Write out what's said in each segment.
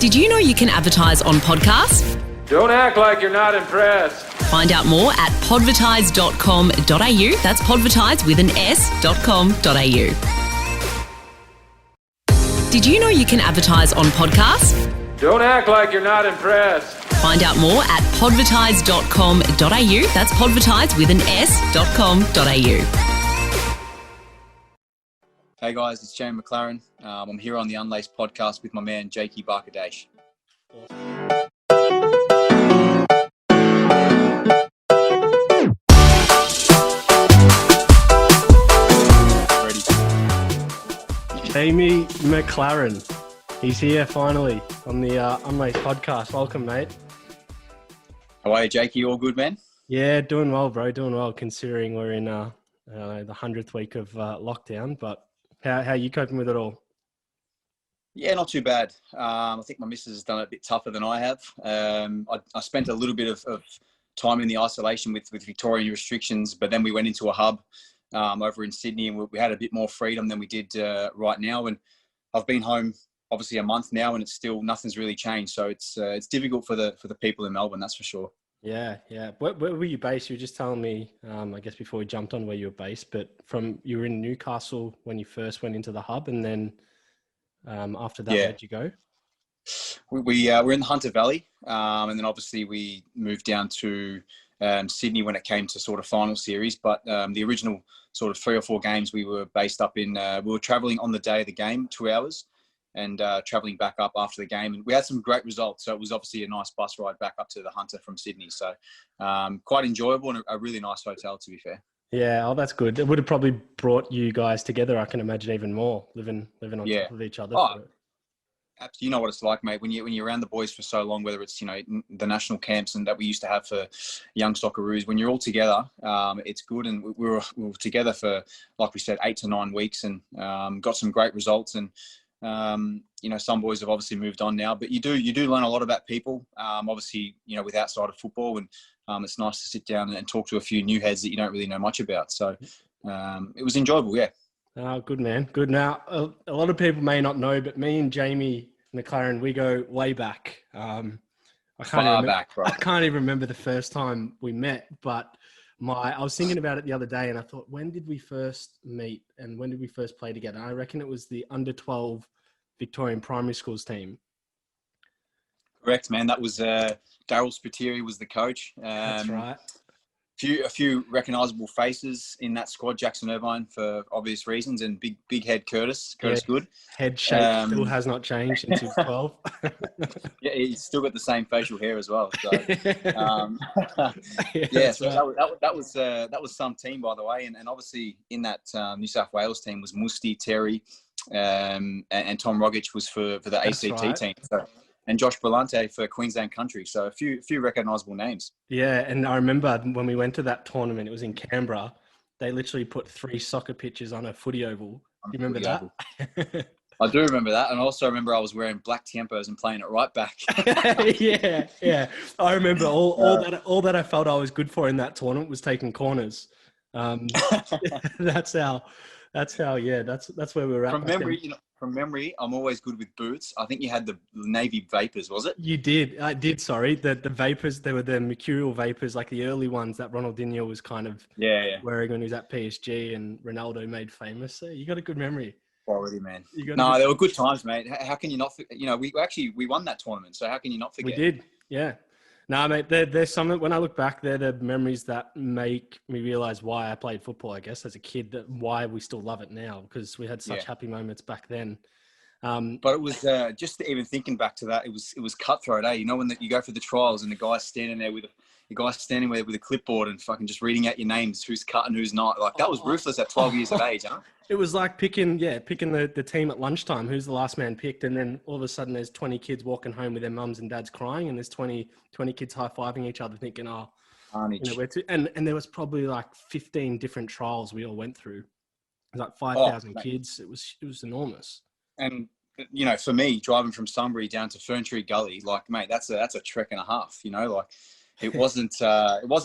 Did you know you can advertise on podcasts? Don't act like you're not impressed. Find out more at podvertise.com.au. That's podvertise with an s.com.au. Did you know you can advertise on podcasts? Don't act like you're not impressed. Find out more at podvertise.com.au. That's podvertise with an s.com.au. Hey guys, it's James Maclaren. I'm here on the Unlaced podcast with my man, Jakey Barker-Daish. Jamie Maclaren. He's here finally on the Unlaced podcast. Welcome, mate. How are you, Jakey? All good, man? Yeah, doing well, bro. Doing well, considering we're in the 100th week of lockdown. But how are you coping with it all? Yeah, not too bad. I think my missus has done it a bit tougher than I have. I spent a little bit of time in the isolation with Victorian restrictions, but then we went into a hub over in Sydney, and we had a bit more freedom than we did right now. And I've been home obviously a month now, and it's still nothing's really changed. So it's difficult for the people in Melbourne, that's for sure. Yeah. Where were you based? You were just telling me, I guess before we jumped on where you were based, but you were in Newcastle when you first went into the hub, and then after that, where'd you go? We're in the Hunter Valley, and then obviously we moved down to Sydney when it came to sort of final series. But the original sort of 3 or 4 games we were based up in, we were travelling on the day of the game, 2 hours, and travelling back up after the game. And we had some great results. So it was obviously a nice bus ride back up to the Hunter from Sydney. So quite enjoyable, and a really nice hotel, to be fair. Yeah, oh, that's good. It would have probably brought you guys together, I can imagine, even more, living on top of each other. Oh, absolutely. You know what it's like, mate, when you're around the boys for so long, whether it's, the national camps and that we used to have for young Socceroos, when you're all together, it's good. And we were together for, like we said, 8 to 9 weeks, and got some great results. And some boys have obviously moved on now, but you do learn a lot about people, obviously, with outside of football, and it's nice to sit down and talk to a few new heads that you don't really know much about. So it was enjoyable, yeah. Oh, good, man. Good. Now, a lot of people may not know, but me and Jamie Maclaren, we go way back. I can't even remember the first time we met, but I was thinking about it the other day, and I thought, when did we first meet and when did we first play together? I reckon it was the under 12 Victorian primary schools team. Correct, man. That was Daryl Spiteri was the coach. That's right. A few recognisable faces in that squad. Jackson Irvine for obvious reasons, and big head Curtis Good. Head shape still has not changed since he was 12. Yeah, he's still got the same facial hair as well. So, that was some team, by the way, and obviously in that New South Wales team was Musti, Terry, and Tom Rogic was for the ACT team. So, and Josh Brillante for Queensland Country. So a few recognisable names. Yeah, and I remember when we went to that tournament, it was in Canberra. They literally put 3 soccer pitches on a footy oval. Do you remember that? I do remember that. And I also remember I was wearing black Tiempos and playing it right back. Yeah. I remember all that I felt I was good for in that tournament was taking corners. That's where we were at. From memory, I'm always good with boots. I think you had the Navy Vapors, was it? You did. I did, sorry. The Vapors, they were the Mercurial Vapors, like the early ones that Ronaldinho was kind of wearing when he was at PSG and Ronaldo made famous. So you got a good memory. Quality, man. No, they were good times, mate. How can you not, we won that tournament. So how can you not forget? We did, yeah. No, mate, there's some, when I look back, they're the memories that make me realise why I played football, I guess, as a kid, why we still love it now, because we had such happy moments back then. But it was just even thinking back to that, it was cutthroat, eh? When you go for the trials and the guy's standing there with a clipboard and fucking just reading out your names, who's cut and who's not. Like, that was ruthless at 12 years of age, huh? It was like picking the team at lunchtime, who's the last man picked, and then all of a sudden there's 20 kids walking home with their mums and dads crying, and there's 20 kids high-fiving each other thinking, and there was probably like 15 different trials we all went through. It was like 5,000 kids. It was enormous. And for me, driving from Sunbury down to Fern Tree Gully, like, mate, that's a trek and a half, like, it wasn't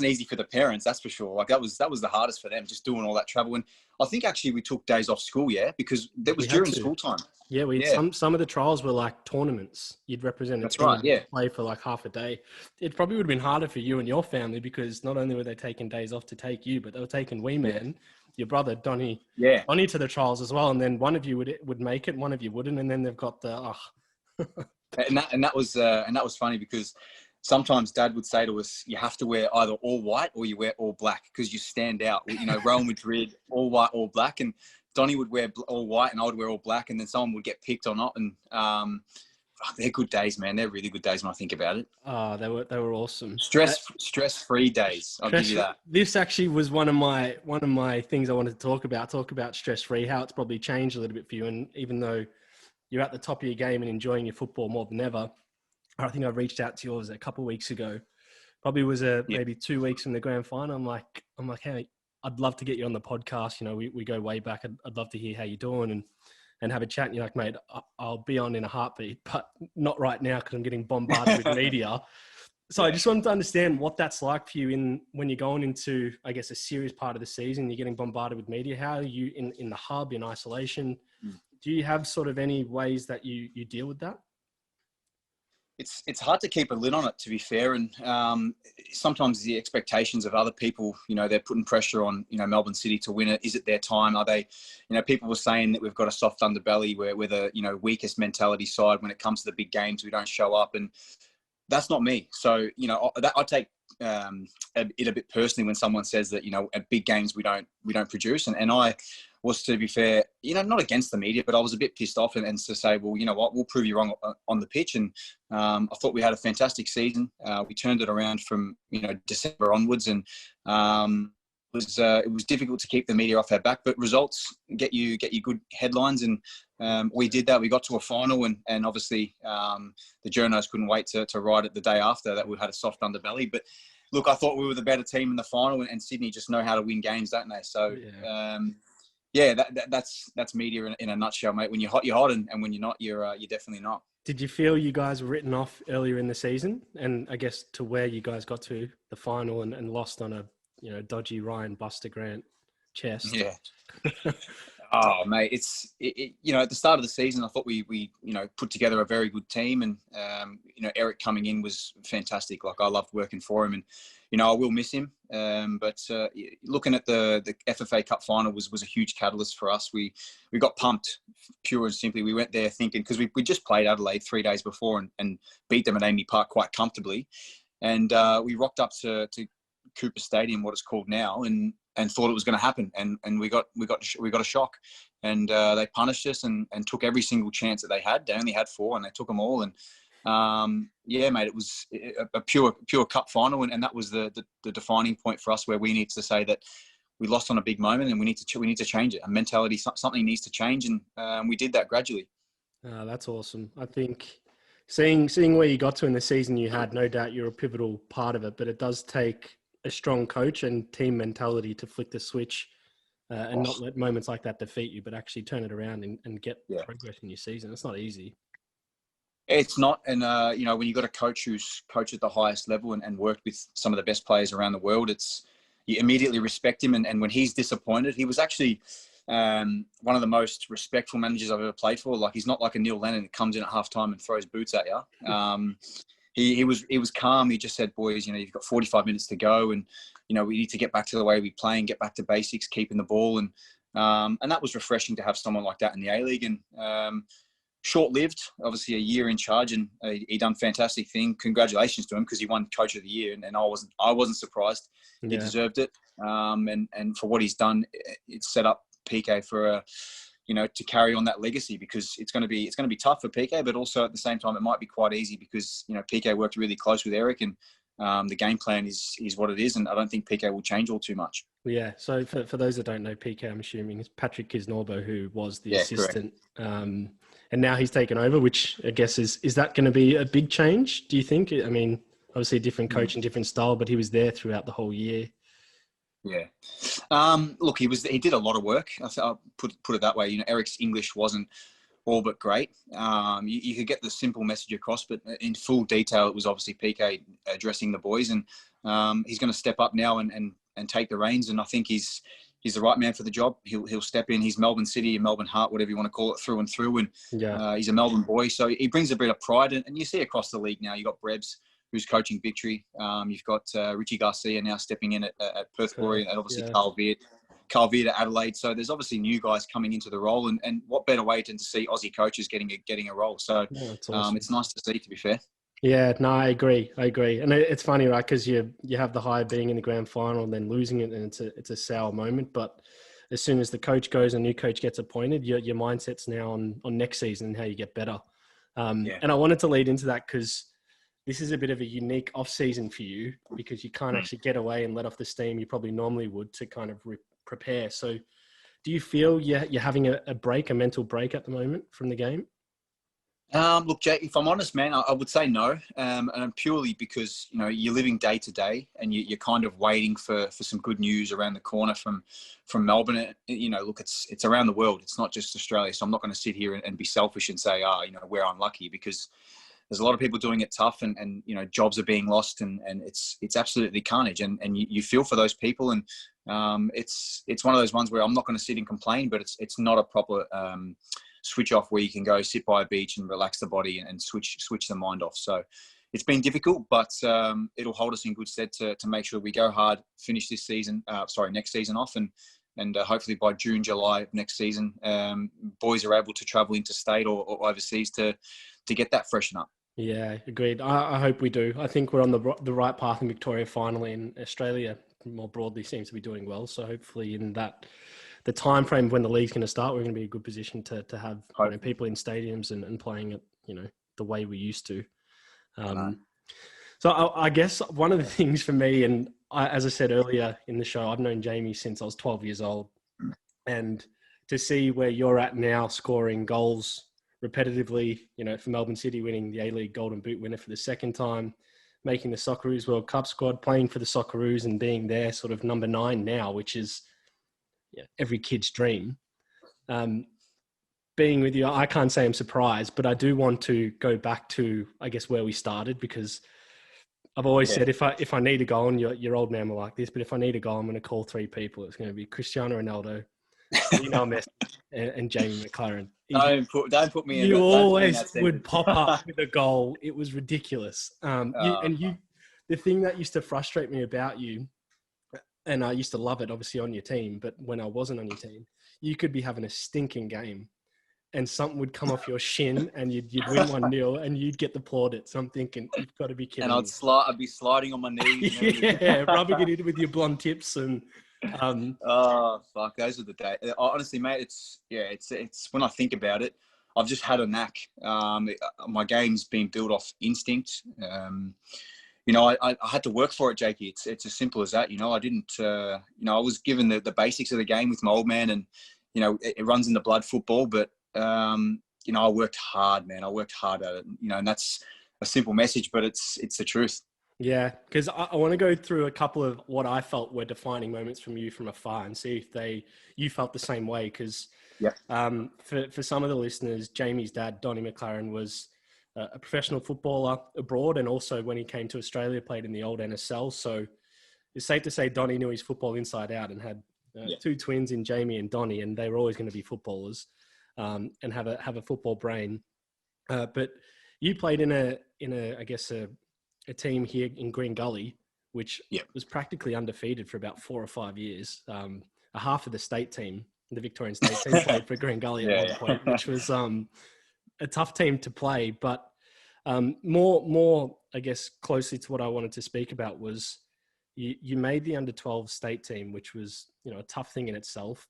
easy for the parents, that's for sure. Like that was the hardest for them, just doing all that travel. And I think actually we took days off school, because that was during school time. Yeah, some of the trials were like tournaments. You'd represent a team, right, yeah. Play for like half a day. It probably would have been harder for you and your family because not only were they taking days off to take you, but they were taking wee man, your brother Donny, to the trials as well. And then one of you would make it, one of you wouldn't, and then they've got the and that was funny because sometimes Dad would say to us, you have to wear either all white or you wear all black because you stand out. Real Madrid, all white, all black. And Donny would wear all white and I would wear all black. And then someone would get picked or not. And they're good days, man. They're really good days when I think about it. Oh, they were awesome. Stress-free days. I'll give you that. This actually was one of my things I wanted to talk about stress-free, how it's probably changed a little bit for you. And even though you're at the top of your game and enjoying your football more than ever, I think I reached out to yours a couple of weeks ago. Probably was maybe 2 weeks from the grand final. I'm like, hey, I'd love to get you on the podcast. We go way back. I'd love to hear how you're doing and have a chat. And you're like, mate, I'll be on in a heartbeat, but not right now because I'm getting bombarded with media. So I just wanted to understand what that's like for you when you're going into, I guess, a serious part of the season. You're getting bombarded with media. How are you in the hub, in isolation? Do you have sort of any ways that you deal with that? It's hard to keep a lid on it, to be fair. And sometimes the expectations of other people, they're putting pressure on, Melbourne City to win it. Is it their time? Are they, people were saying that we've got a soft underbelly, we're the, weakest mentality side when it comes to the big games. We don't show up. And that's not me. So, I take it a bit personally when someone says that, at big games we don't produce. And I was, to be fair, not against the media, but I was a bit pissed off and to say, well, you know what, we'll prove you wrong on the pitch. And I thought we had a fantastic season. We turned it around from, December onwards, and it was difficult to keep the media off our back, but results get you good headlines. And we did that. We got to a final, and obviously the journos couldn't wait to write it the day after that we had a soft underbelly. But look, I thought we were the better team in the final, and Sydney just know how to win games, don't they? So, that's media in a nutshell, mate. When you're hot, you're hot, and when you're not, you're definitely not. Did you feel you guys were written off earlier in the season, and I guess to where you guys got to the final and lost on a dodgy Ryan Buster Grant chest? Yeah. Oh, mate, at the start of the season, I thought we put together a very good team, and Eric coming in was fantastic. Like, I loved working for him, and I will miss him. But looking at the FFA Cup final was a huge catalyst for us. We got pumped, pure and simply. We went there thinking, because we just played Adelaide 3 days before and beat them at Amy Park quite comfortably, and we rocked up to Cooper Stadium, what it's called now, and thought it was going to happen, and we got a shock, and they punished us and took every single chance that they had. They only had 4, and they took them all. And mate, it was a pure cup final, and that was the defining point for us, where we need to say that we lost on a big moment, and we need to change it. A mentality, something needs to change, and we did that gradually. That's awesome. I think seeing where you got to in the season you had, no doubt you're a pivotal part of it, but it does take a strong coach and team mentality to flick the switch and not let moments like that defeat you, but actually turn it around and get progress in your season. It's not easy. It's not. And, when you've got a coach who's coached at the highest level and worked with some of the best players around the world, you immediately respect him. And when he's disappointed, he was actually one of the most respectful managers I've ever played for. Like, he's not like a Neil Lennon that comes in at halftime and throws boots at you. He was calm. He just said, boys, you've got 45 minutes to go, and we need to get back to the way we play and get back to basics, keeping the ball, and that was refreshing to have someone like that in the A-League. And short-lived, obviously a year in charge, and he done a fantastic thing. Congratulations to him, because he won Coach of the Year, and I wasn't surprised. He deserved it, and for what he's done, it's set up PK for to carry on that legacy, because it's going to be tough for PK, but also at the same time it might be quite easy, because PK worked really close with Eric, and the game plan is what it is, and I don't think PK will change all too much. Yeah. So for those that don't know PK, I'm assuming it's Patrick Kisnorbo, who was the assistant, and now he's taken over. Which I guess is that going to be a big change? Do you think? I mean, obviously a different coach and different style, but he was there throughout the whole year. Yeah. Look, he did a lot of work. I'll put it that way. Eric's English wasn't all but great. You could get the simple message across, but in full detail, it was obviously PK addressing the boys, and he's going to step up now and take the reins. And I think he's the right man for the job. He'll step in. He's Melbourne City, Melbourne heart, whatever you want to call it, through and through. And he's a Melbourne boy, so he brings a bit of pride. And you see across the league now, you've got Brebs, who's coaching Victory. You've got Richie Garcia now stepping in at Perth Glory, and obviously Carl Veer at Adelaide. So there's obviously new guys coming into the role, and what better way than to see Aussie coaches getting a role. So awesome. It's nice to see, to be fair. Yeah, no, I agree. And it's funny, right? Because you have the high being in the grand final and then losing it, and it's a sour moment. But as soon as the coach goes and a new coach gets appointed, your mindset's now on next season and how you get better. And I wanted to lead into that because this is a bit of a unique off season for you, because you can't actually get away and let off the steam you probably normally would to kind of prepare. So do you feel you're having a break, a mental break at the moment from the game? Look, Jake, if I'm honest, man, I would say no. And purely because, you're living day to day, and you're kind of waiting for some good news around the corner from Melbourne. Look, it's around the world. It's not just Australia. So I'm not going to sit here and be selfish and say, we're unlucky, because there's a lot of people doing it tough, and jobs are being lost, and it's absolutely carnage. And you feel for those people. And it's one of those ones where I'm not going to sit and complain, but it's not a proper switch off where you can go sit by a beach and relax the body and switch the mind off. So it's been difficult, but it'll hold us in good stead to make sure we go hard, finish this season, next season off, and hopefully by June, July of next season, boys are able to travel interstate or overseas to get that freshen up. Yeah, agreed. I hope we do. I think we're on the right path in Victoria finally, and Australia more broadly seems to be doing well. So hopefully in the time frame when the league's going to start, we're going to be in a good position to have people in stadiums and playing it, the way we used to. So I guess one of the things for me, and as I said earlier in the show, I've known Jamie since I was 12 years old, and to see where you're at now, scoring goals repetitively, for Melbourne City, winning the A-League Golden Boot winner for the second time, making the Socceroos World Cup squad, playing for the Socceroos and being their sort of number 9 now, which is every kid's dream. Being with you, I can't say I'm surprised, but I do want to go back to, I guess, where we started, because I've always said if I need a goal, and your old man will like this, but if I need a goal, I'm going to call 3 people. It's going to be Cristiano Ronaldo, Messi, and Jamie Maclaren. Don't put me in. You always would pop up with a goal. It was ridiculous. The thing that used to frustrate me about you, and I used to love it, obviously, on your team, but when I wasn't on your team, you could be having a stinking game and something would come off your shin and you'd win 1-0 and you'd get the plaudits. So I'm thinking, you've got to be kidding me. I'd be sliding on my knees. Rubbing it in with your blonde tips. And oh, fuck, those are the days. Honestly, mate, it's when I think about it, I've just had a knack. My game's been built off instinct. I had to work for it, Jakey. It's as simple as that. I didn't, I was given the basics of the game with my old man, and, it runs in the blood, football, but, I worked hard, man. I worked hard at it, and that's a simple message, but it's the truth. Yeah. Cause I want to go through a couple of what I felt were defining moments from you from afar and see if you felt the same way. Cause, for some of the listeners, Jamie's dad, Donnie Maclaren, was a professional footballer abroad, and also when he came to Australia, played in the old NSL. So it's safe to say Donnie knew his football inside out and had 2 twins in Jamie and Donnie, and they were always going to be footballers and have a football brain. But you played in a team here in Green Gully, which was practically undefeated for about 4 or 5 years. A half of the state team, the Victorian State team, played for Green Gully at one point, which was a tough team to play. But more, I guess, closely to what I wanted to speak about was you made the under-12 state team, which was, a tough thing in itself.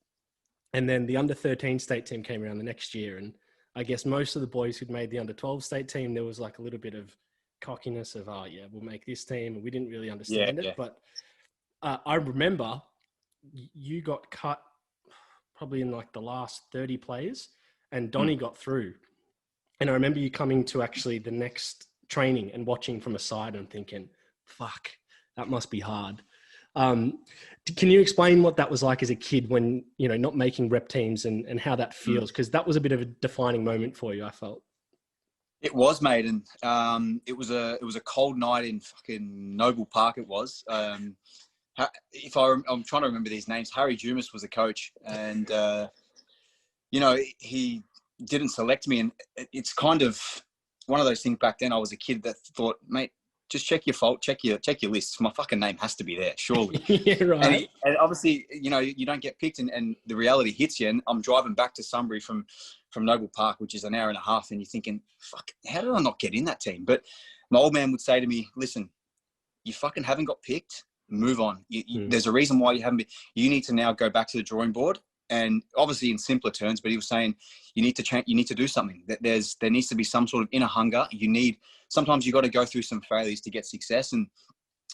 And then the under-13 state team came around the next year. And I guess most of the boys who'd made the under-12 state team, there was like a little bit of cockiness of, we'll make this team. And we didn't really understand it. But I remember you got cut probably in like the last 30 players, and Donnie got through. And I remember you coming to actually the next training and watching from a side and thinking, fuck, that must be hard. Can you explain what that was like as a kid when, not making rep teams and how that feels? Because that was a bit of a defining moment for you, I felt. It was, mate, and it was a cold night in fucking Noble Park. It was. I'm trying to remember these names. Harry Jumis was the coach, and he didn't select me, and it's kind of one of those things. Back then, I was a kid that thought, mate, just check your lists. My fucking name has to be there, surely. Yeah, right. And obviously, you don't get picked, and the reality hits you. And I'm driving back to Sunbury from Noble Park, which is an hour and a half, and you're thinking, fuck, how did I not get in that team? But my old man would say to me, listen, you fucking haven't got picked. Move on. There's a reason why you haven't been. You need to now go back to the drawing board. And obviously in simpler terms, but he was saying you need to change. You need to do something. There needs to be some sort of inner hunger. Sometimes you got to go through some failures to get success. And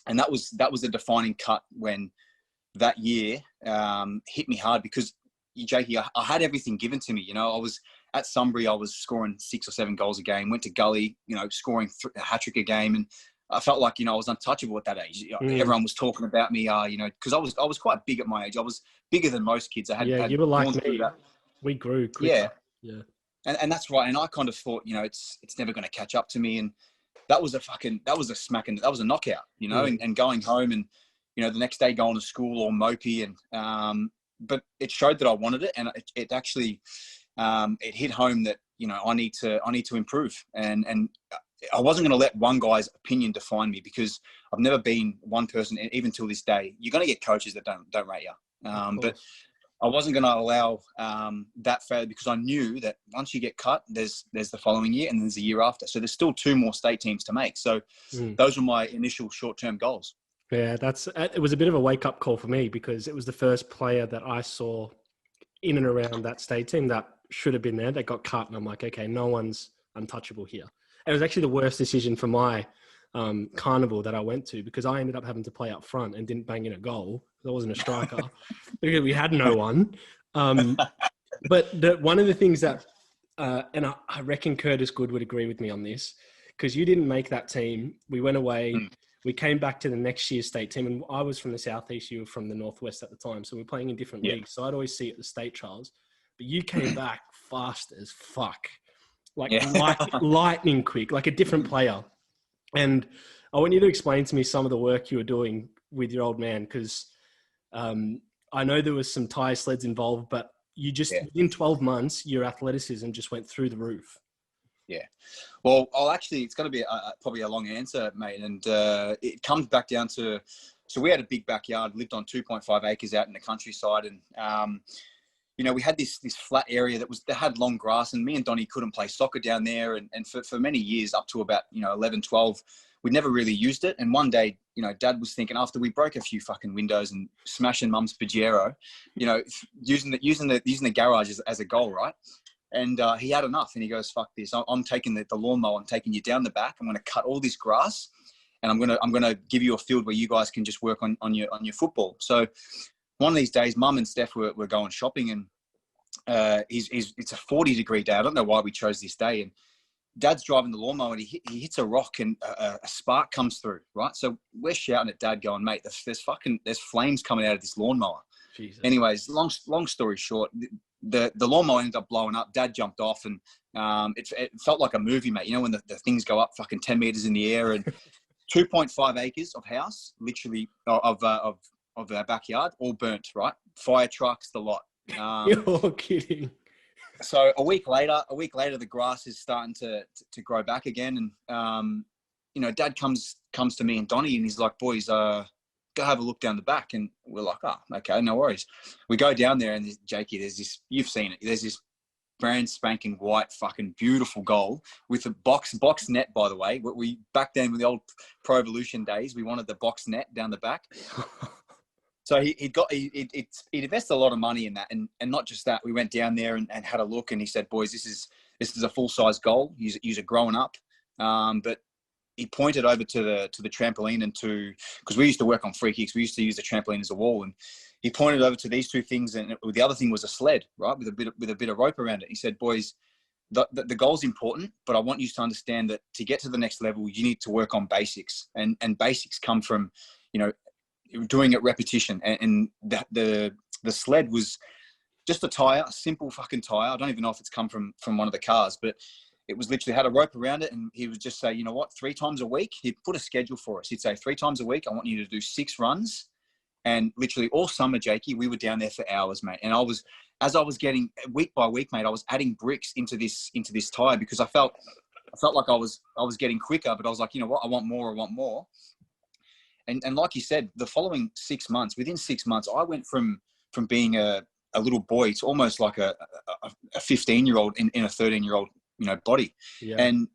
that was a defining cut when that year hit me hard, because Jakey, I had everything given to me. I was at Sunbury. I was scoring 6 or 7 goals a game. Went to Gully, scoring a hat trick a game, and I felt like I was untouchable at that age. Everyone was talking about me, because I was quite big at my age. I was bigger than most kids. You were like me. We grew quicker. Yeah. And that's right. And I kind of thought, it's never going to catch up to me. And that was a knockout, and going home and, the next day going to school all mopey. And, but it showed that I wanted it. And it actually, it hit home that, I need to improve. And I wasn't going to let one guy's opinion define me, because I've never been one person, and even till this day, you're going to get coaches that don't rate you. But I wasn't going to allow that failure, because I knew that once you get cut, there's the following year and there's the year after. So there's still 2 more state teams to make. So those were my initial short-term goals. Yeah, it was a bit of a wake-up call for me, because it was the first player that I saw in and around that state team that should have been there that got cut. And I'm like, okay, no one's untouchable here. It was actually the worst decision for my carnival that I went to, because I ended up having to play up front and didn't bang in a goal. I wasn't a striker because we had no one. But one of the things that, and I reckon Curtis Good would agree with me on this, because you didn't make that team. We went away. We came back to the next year's state team, and I was from the Southeast, you were from the Northwest at the time. So we were playing in different leagues. So I'd always see it at the state trials. But you came back fast as fuck. Lightning quick, like a different player. And I want you to explain to me some of the work you were doing with your old man, because I know there was some tire sleds involved, but you just, in 12 months, your athleticism just went through the roof. Yeah. Well, it's going to be probably a long answer, mate. And it comes back down to, so we had a big backyard, lived on 2.5 acres out in the countryside. And, we had this flat area that had long grass, and me and Donnie couldn't play soccer down there. And for many years, up to about, 11, 12, we'd never really used it. And one day, Dad was thinking, after we broke a few fucking windows and smashing Mum's Pajero, using the garage as a goal, right? And he had enough, and he goes, fuck this. I'm taking the lawnmower, I'm taking you down the back. I'm going to cut all this grass, and I'm going to give you a field where you guys can just work on your football. So one of these days, Mum and Steph were going shopping, and it's a 40-degree day. I don't know why we chose this day. And Dad's driving the lawnmower, and he hits a rock, and a spark comes through, right? So we're shouting at Dad going, mate, there's flames coming out of this lawnmower. Jesus. Anyways, long story short, the lawnmower ended up blowing up. Dad jumped off, and it felt like a movie, mate. When the things go up fucking 10 meters in the air, and 2.5 acres of house, literally of our backyard, all burnt, right? Fire trucks, the lot. You're kidding. So a week later, the grass is starting to grow back again, and Dad comes to me and Donnie, and he's like, boys, go have a look down the back. And we're like, oh, okay, no worries. We go down there, and Jakey, there's this, you've seen it, there's this brand spanking white fucking beautiful goal with a box net, by the way. We back then with the old Pro Evolution days, we wanted the box net down the back. So he invested a lot of money in that, and not just that. We went down there and had a look, and he said, boys, this is a full-size goal. You're growing up. But he pointed over to the trampoline, and because we used to work on free kicks, we used to use the trampoline as a wall, and he pointed over to these 2 things, and the other thing was a sled, right, with a bit of rope around it. He said, boys, the goal's important, but I want you to understand that to get to the next level, you need to work on basics, and basics come from, doing it repetition, and the sled was just a tire, a simple fucking tire. I don't even know if it's come from one of the cars, but it was literally had a rope around it, and he would just say, you know what, 3 times a week. He'd put a schedule for us. He'd say 3 times a week, I want you to do 6 runs. And literally all summer, Jakey, we were down there for hours, mate. And as I was getting week by week, mate, I was adding bricks into this tire, because I felt like I was getting quicker, but I was like, you know what, I want more. And like you said, the following 6 months, within 6 months, I went from being a little boy to almost like a 15-year-old in a 13-year-old, body. Yeah. And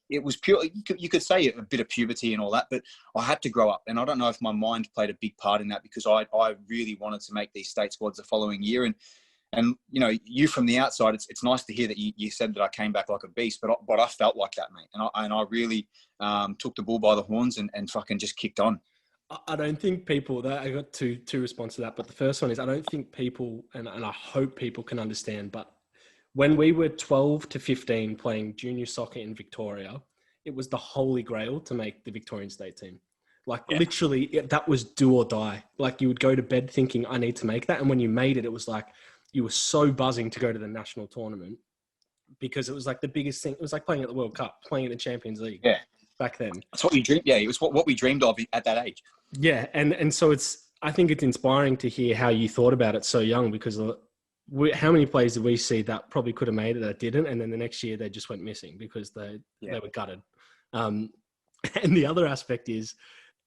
it was pure, you could say a bit of puberty and all that, but I had to grow up. And I don't know if my mind played a big part in that, because I really wanted to make these state squads the following year. And you from the outside, it's nice to hear that you said that I came back like a beast, but I felt like that, mate. And I really took the bull by the horns and fucking just kicked on. I don't think people, I got two responses to that, but the first one is, I don't think people, and I hope people can understand, but when we were 12 to 15 playing junior soccer in Victoria, it was the holy grail to make the Victorian state team. Literally, that was do or die. Like, you would go to bed thinking, I need to make that. And when you made it, it was like, you were so buzzing to go to the national tournament, because it was like the biggest thing. It was like playing at the World Cup, playing at the Champions League. Yeah. Back then. That's what you dreamed. Yeah, it was what we dreamed of at that age. Yeah. And so I think it's inspiring to hear how you thought about it so young, because how many players did we see that probably could have made it that didn't, and then the next year they just went missing because they were gutted. And the other aspect is,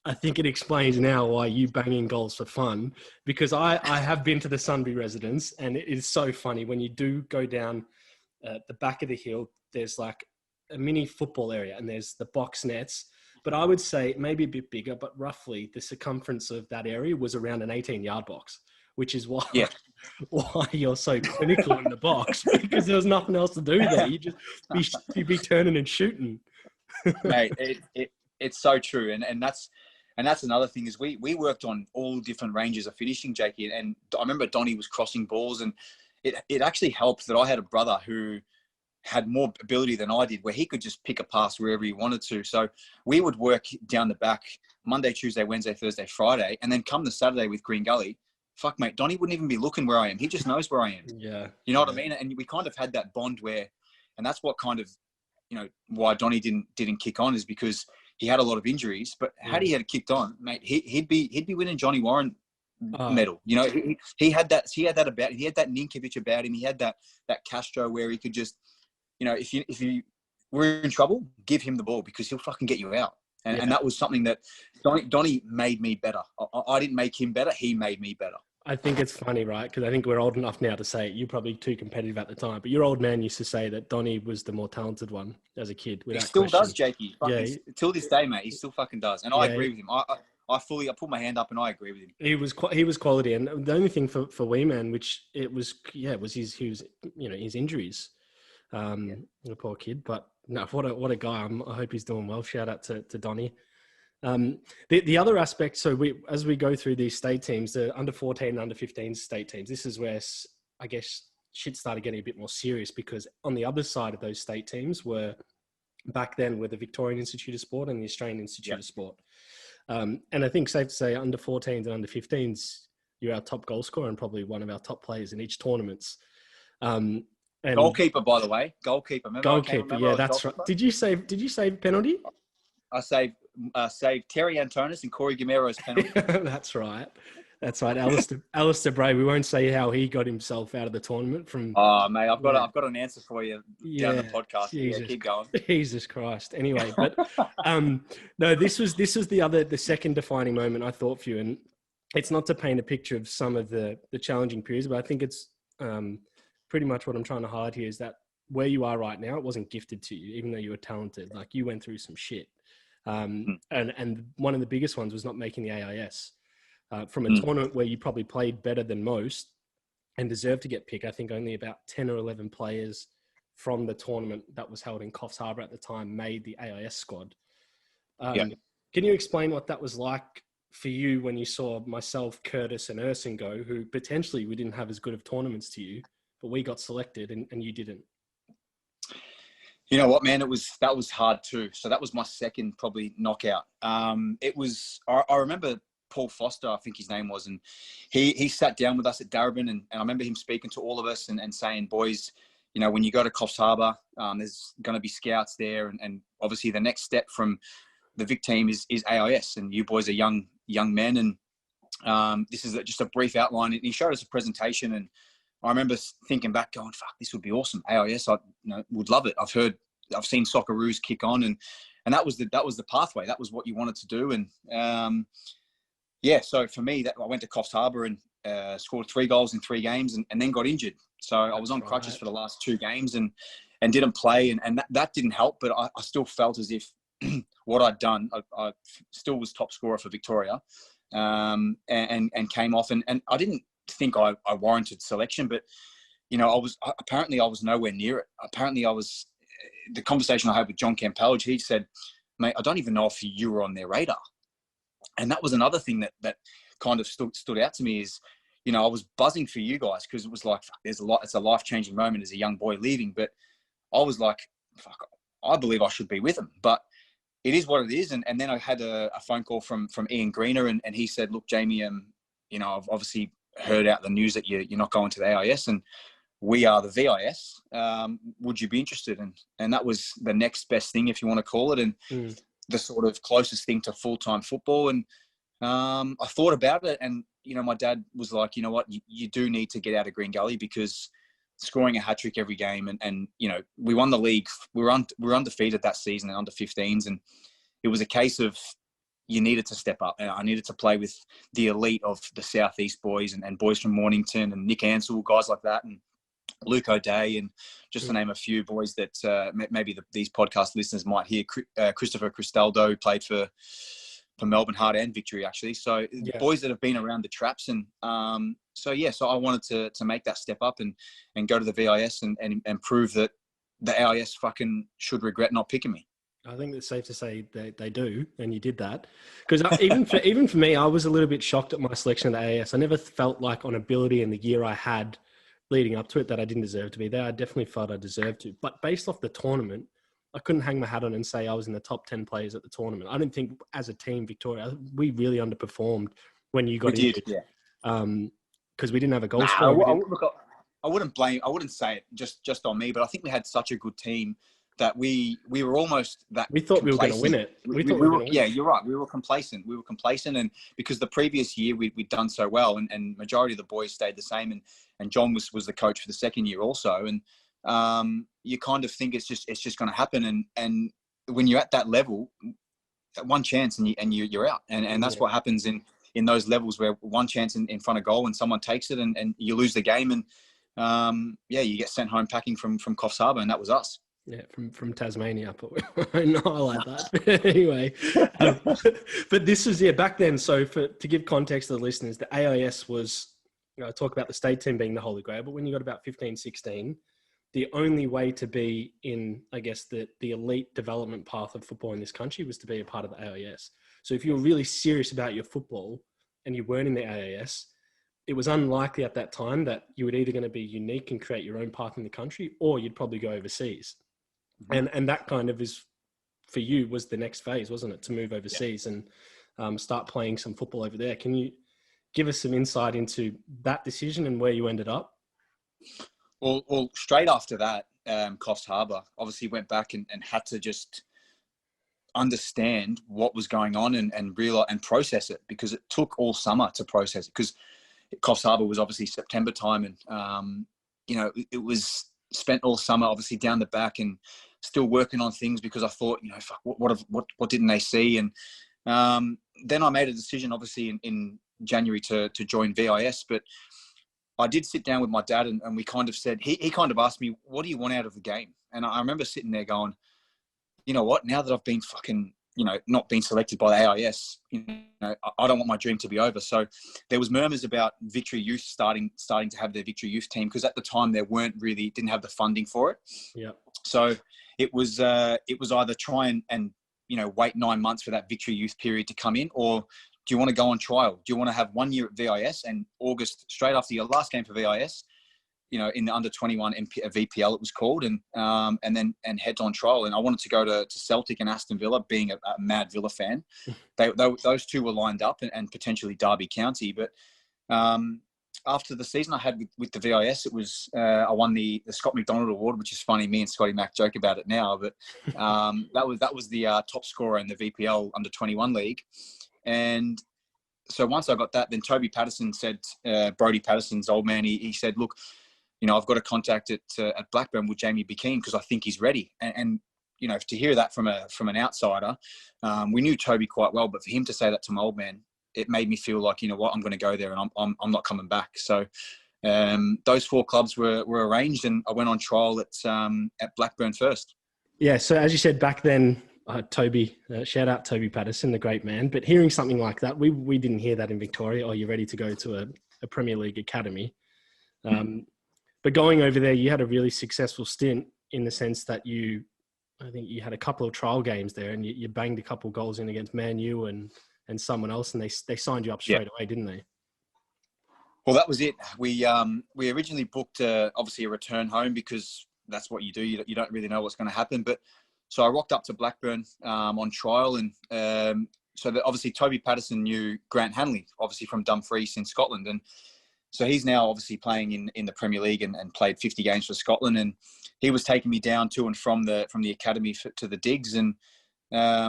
I think it explains now why you bang in goals for fun, because I have been to the Sunbury residence, and it is so funny when you do go down the back of the hill. There's like a mini football area, and there's the box nets. But I would say maybe a bit bigger, but roughly the circumference of that area was around an 18-yard box, which is why you're so clinical in the box, because there was nothing else to do there. You'd be turning and shooting. Mate, it's so true. And that's another thing, is we worked on all different ranges of finishing, Jakey. And I remember Donnie was crossing balls, and it actually helped that I had a brother who had more ability than I did, where he could just pick a pass wherever he wanted to. So we would work down the back Monday, Tuesday, Wednesday, Thursday, Friday. And then come the Saturday with Green Gully, fuck, mate, Donnie wouldn't even be looking where I am. He just knows where I am. Yeah. You know what I mean? And we kind of had that bond where, and that's what kind of, why Donnie didn't kick on, is because he had a lot of injuries. But had he had kicked on, mate, he'd be winning Johnny Warren medal. He had that about him. He had that Ninkovic about him. He had that Castro where he could just, if you were in trouble, give him the ball, because he'll fucking get you out. And that was something that Donnie made me better. I didn't make him better. He made me better. I think it's funny, right? Because I think we're old enough now to say it. You're probably too competitive at the time, but your old man used to say that Donnie was the more talented one as a kid. He still does, Jakey. Till this day, mate, he still fucking does. And I agree with him. I put my hand up and I agree with him. He was quality. And the only thing for Wee Man, which it was, was his injuries. The poor kid, but no, what a guy. I hope he's doing well. Shout out to Donnie. The other aspect, so as we go through these state teams, the under 14 and under 15 state teams, this is where I guess shit started getting a bit more serious, because on the other side of those state teams back then were the Victorian Institute of Sport and the Australian Institute of Sport. And I think safe to say under 14s and under 15s, you're our top goal scorer and probably one of our top players in each tournaments. And goalkeeper, by the way, goalkeeper. Remember that's right. Did you save a penalty? I saved Terry Antonis and Corey Gamero's penalty. That's right. Alistair Bray. We won't say how he got himself out of the tournament from. Oh, mate, I've got an answer for you down the podcast. Keep going. Jesus Christ. Anyway, but no, this was the second defining moment I thought for you, and it's not to paint a picture of some of the challenging periods, but I think it's pretty much what I'm trying to highlight here is that where you are right now, it wasn't gifted to you, even though you were talented. Like, you went through some shit. And one of the biggest ones was not making the AIS. From a tournament where you probably played better than most and deserved to get picked, I think only about 10 or 11 players from the tournament that was held in Coffs Harbour at the time made the AIS squad. Can you explain what that was like for you when you saw myself, Curtis and Ersin go, who potentially we didn't have as good of tournaments to you, but we got selected and you didn't? You know what, man? That was hard too. So that was my second probably knockout. I remember Paul Foster, I think his name was, and he sat down with us at Darebin, and I remember him speaking to all of us and saying, boys, you know, when you go to Coffs Harbour, there's going to be scouts there, and obviously the next step from the Vic team is AIS, and you boys are young men, and this is just a brief outline. And he showed us a presentation, and I remember thinking back, going, "Fuck, this would be awesome. AIS, I would love it. I've seen Socceroos kick on, and that was the pathway. That was what you wanted to do, and so for me, I went to Coffs Harbour and scored 3 goals in 3 games, and then got injured. So I was on crutches for the last 2 games and didn't play, and that didn't help. But I still felt as if what I'd done, I still was top scorer for Victoria, and came off, and I didn't think I warranted selection, but you know, I was nowhere near it. Apparently the conversation I had with John Campbell, he said, "Mate, I don't even know if you were on their radar." And that was another thing that kind of stood out to me is, you know, I was buzzing for you guys because it was like, it's a life-changing moment as a young boy leaving, but I was like, fuck, I believe I should be with them, but it is what it is. And then I had a phone call from Ian Greener, and he said, "Look, Jamie, you know, I've obviously heard out the news that you're not going to the AIS, and we are the VIS. Would you be interested?" And that was the next best thing, if you want to call it, and the sort of closest thing to full-time football. And I thought about it, and you know, my dad was like, "You know what, you do need to get out of Green Gully, because scoring a hat-trick every game, and you know, we won the league. We were undefeated that season in under 15s, and it was a case of you needed to step up. And I needed to play with the elite of the Southeast boys and boys from Mornington and Nick Ansell, guys like that, and Luke O'Day, and just to name a few boys that maybe these podcast listeners might hear. Christopher Cristaldo played for Melbourne, Heart and Victory, actually. So boys that have been around the traps. And so I wanted to make that step up and go to the VIS and prove that the AIS fucking should regret not picking me. I think it's safe to say they do, and you did that. Because even for me, I was a little bit shocked at my selection of the AIS. I never felt like on ability in the year I had leading up to it that I didn't deserve to be there. I definitely felt I deserved to. But based off the tournament, I couldn't hang my hat on and say I was in the top 10 players at the tournament. I didn't think as a team, Victoria, we really underperformed when you got injured. Because we didn't have a goal scorer. I wouldn't say it just on me, but I think we had such a good team that we were almost that. We thought we were going to win it. Yeah, you're right. We were complacent. And because the previous year we'd done so well, and majority of the boys stayed the same, and John was the coach for the second year also, and you kind of think it's just going to happen, and when you're at that level, one chance and you're out, and that's what happens in those levels where one chance in front of goal and someone takes it and you lose the game, and you get sent home packing from Coffs Harbour, and that was us. Yeah, from Tasmania, but I know I like that. Anyway, but this was back then. So to give context to the listeners, the AIS was, talk about the state team being the holy grail, but when you got about 15, 16, the only way to be in, I guess, the elite development path of football in this country was to be a part of the AIS. So if you were really serious about your football and you weren't in the AIS, it was unlikely at that time that you were either going to be unique and create your own path in the country, or you'd probably go overseas. And that kind of for you, was the next phase, wasn't it? To move overseas and start playing some football over there. Can you give us some insight into that decision and where you ended up? Well, straight after that, Coffs Harbour obviously went back and had to just understand what was going on and realize and process it, because it took all summer to process it, because Coffs Harbour was obviously September time, and it was spent all summer obviously down the back and still working on things, because I thought, fuck, what didn't they see? And then I made a decision obviously in January to join VIS, but I did sit down with my dad and we kind of said, he kind of asked me, what do you want out of the game? And I remember sitting there going, you know what, now that I've been fucking, not being selected by the AIS, I don't want my dream to be over. So there was murmurs about Victory Youth starting to have their Victory Youth team, because at the time there didn't have the funding for it. Yeah. So it was either try and wait 9 months for that Victory Youth period to come in, or do you want to go on trial? Do you want to have 1 year at VIS, and August, straight after your last game for VIS, in the under 21 VPL it was called, and then head on trial. And I wanted to go to Celtic and Aston Villa, being a mad Villa fan. Those two were lined up, and potentially Derby County. But after the season I had with the VIS, it was I won the Scott McDonald Award, which is funny. Me and Scotty Mac joke about it now, but that was the top scorer in the VPL under 21 league. And so once I got that, then Toby Patterson said, Brodie Patterson's old man, he said, look, I've got a contact at Blackburn with Jamie Bikeen because I think he's ready. And to hear that from an outsider, we knew Toby quite well, but for him to say that to my old man, it made me feel like, I'm going to go there and I'm not coming back. So those 4 clubs were arranged, and I went on trial at Blackburn first. Yeah. So as you said back then, Toby, shout out Toby Patterson, the great man. But hearing something like that, we didn't hear that in Victoria. Oh, you're ready to go to a Premier League academy. But going over there, you had a really successful stint in the sense that I think you had a couple of trial games there, and you banged a couple of goals in against Man U and someone else, and they signed you up straight away, didn't they? Well, that was it. We originally booked obviously a return home because that's what you do. You don't really know what's going to happen, but. So I rocked up to Blackburn on trial, and so that obviously Toby Patterson knew Grant Hanley, obviously from Dumfries in Scotland, and so he's now obviously playing in the Premier League and played 50 games for Scotland, and he was taking me down to and from the academy to the digs and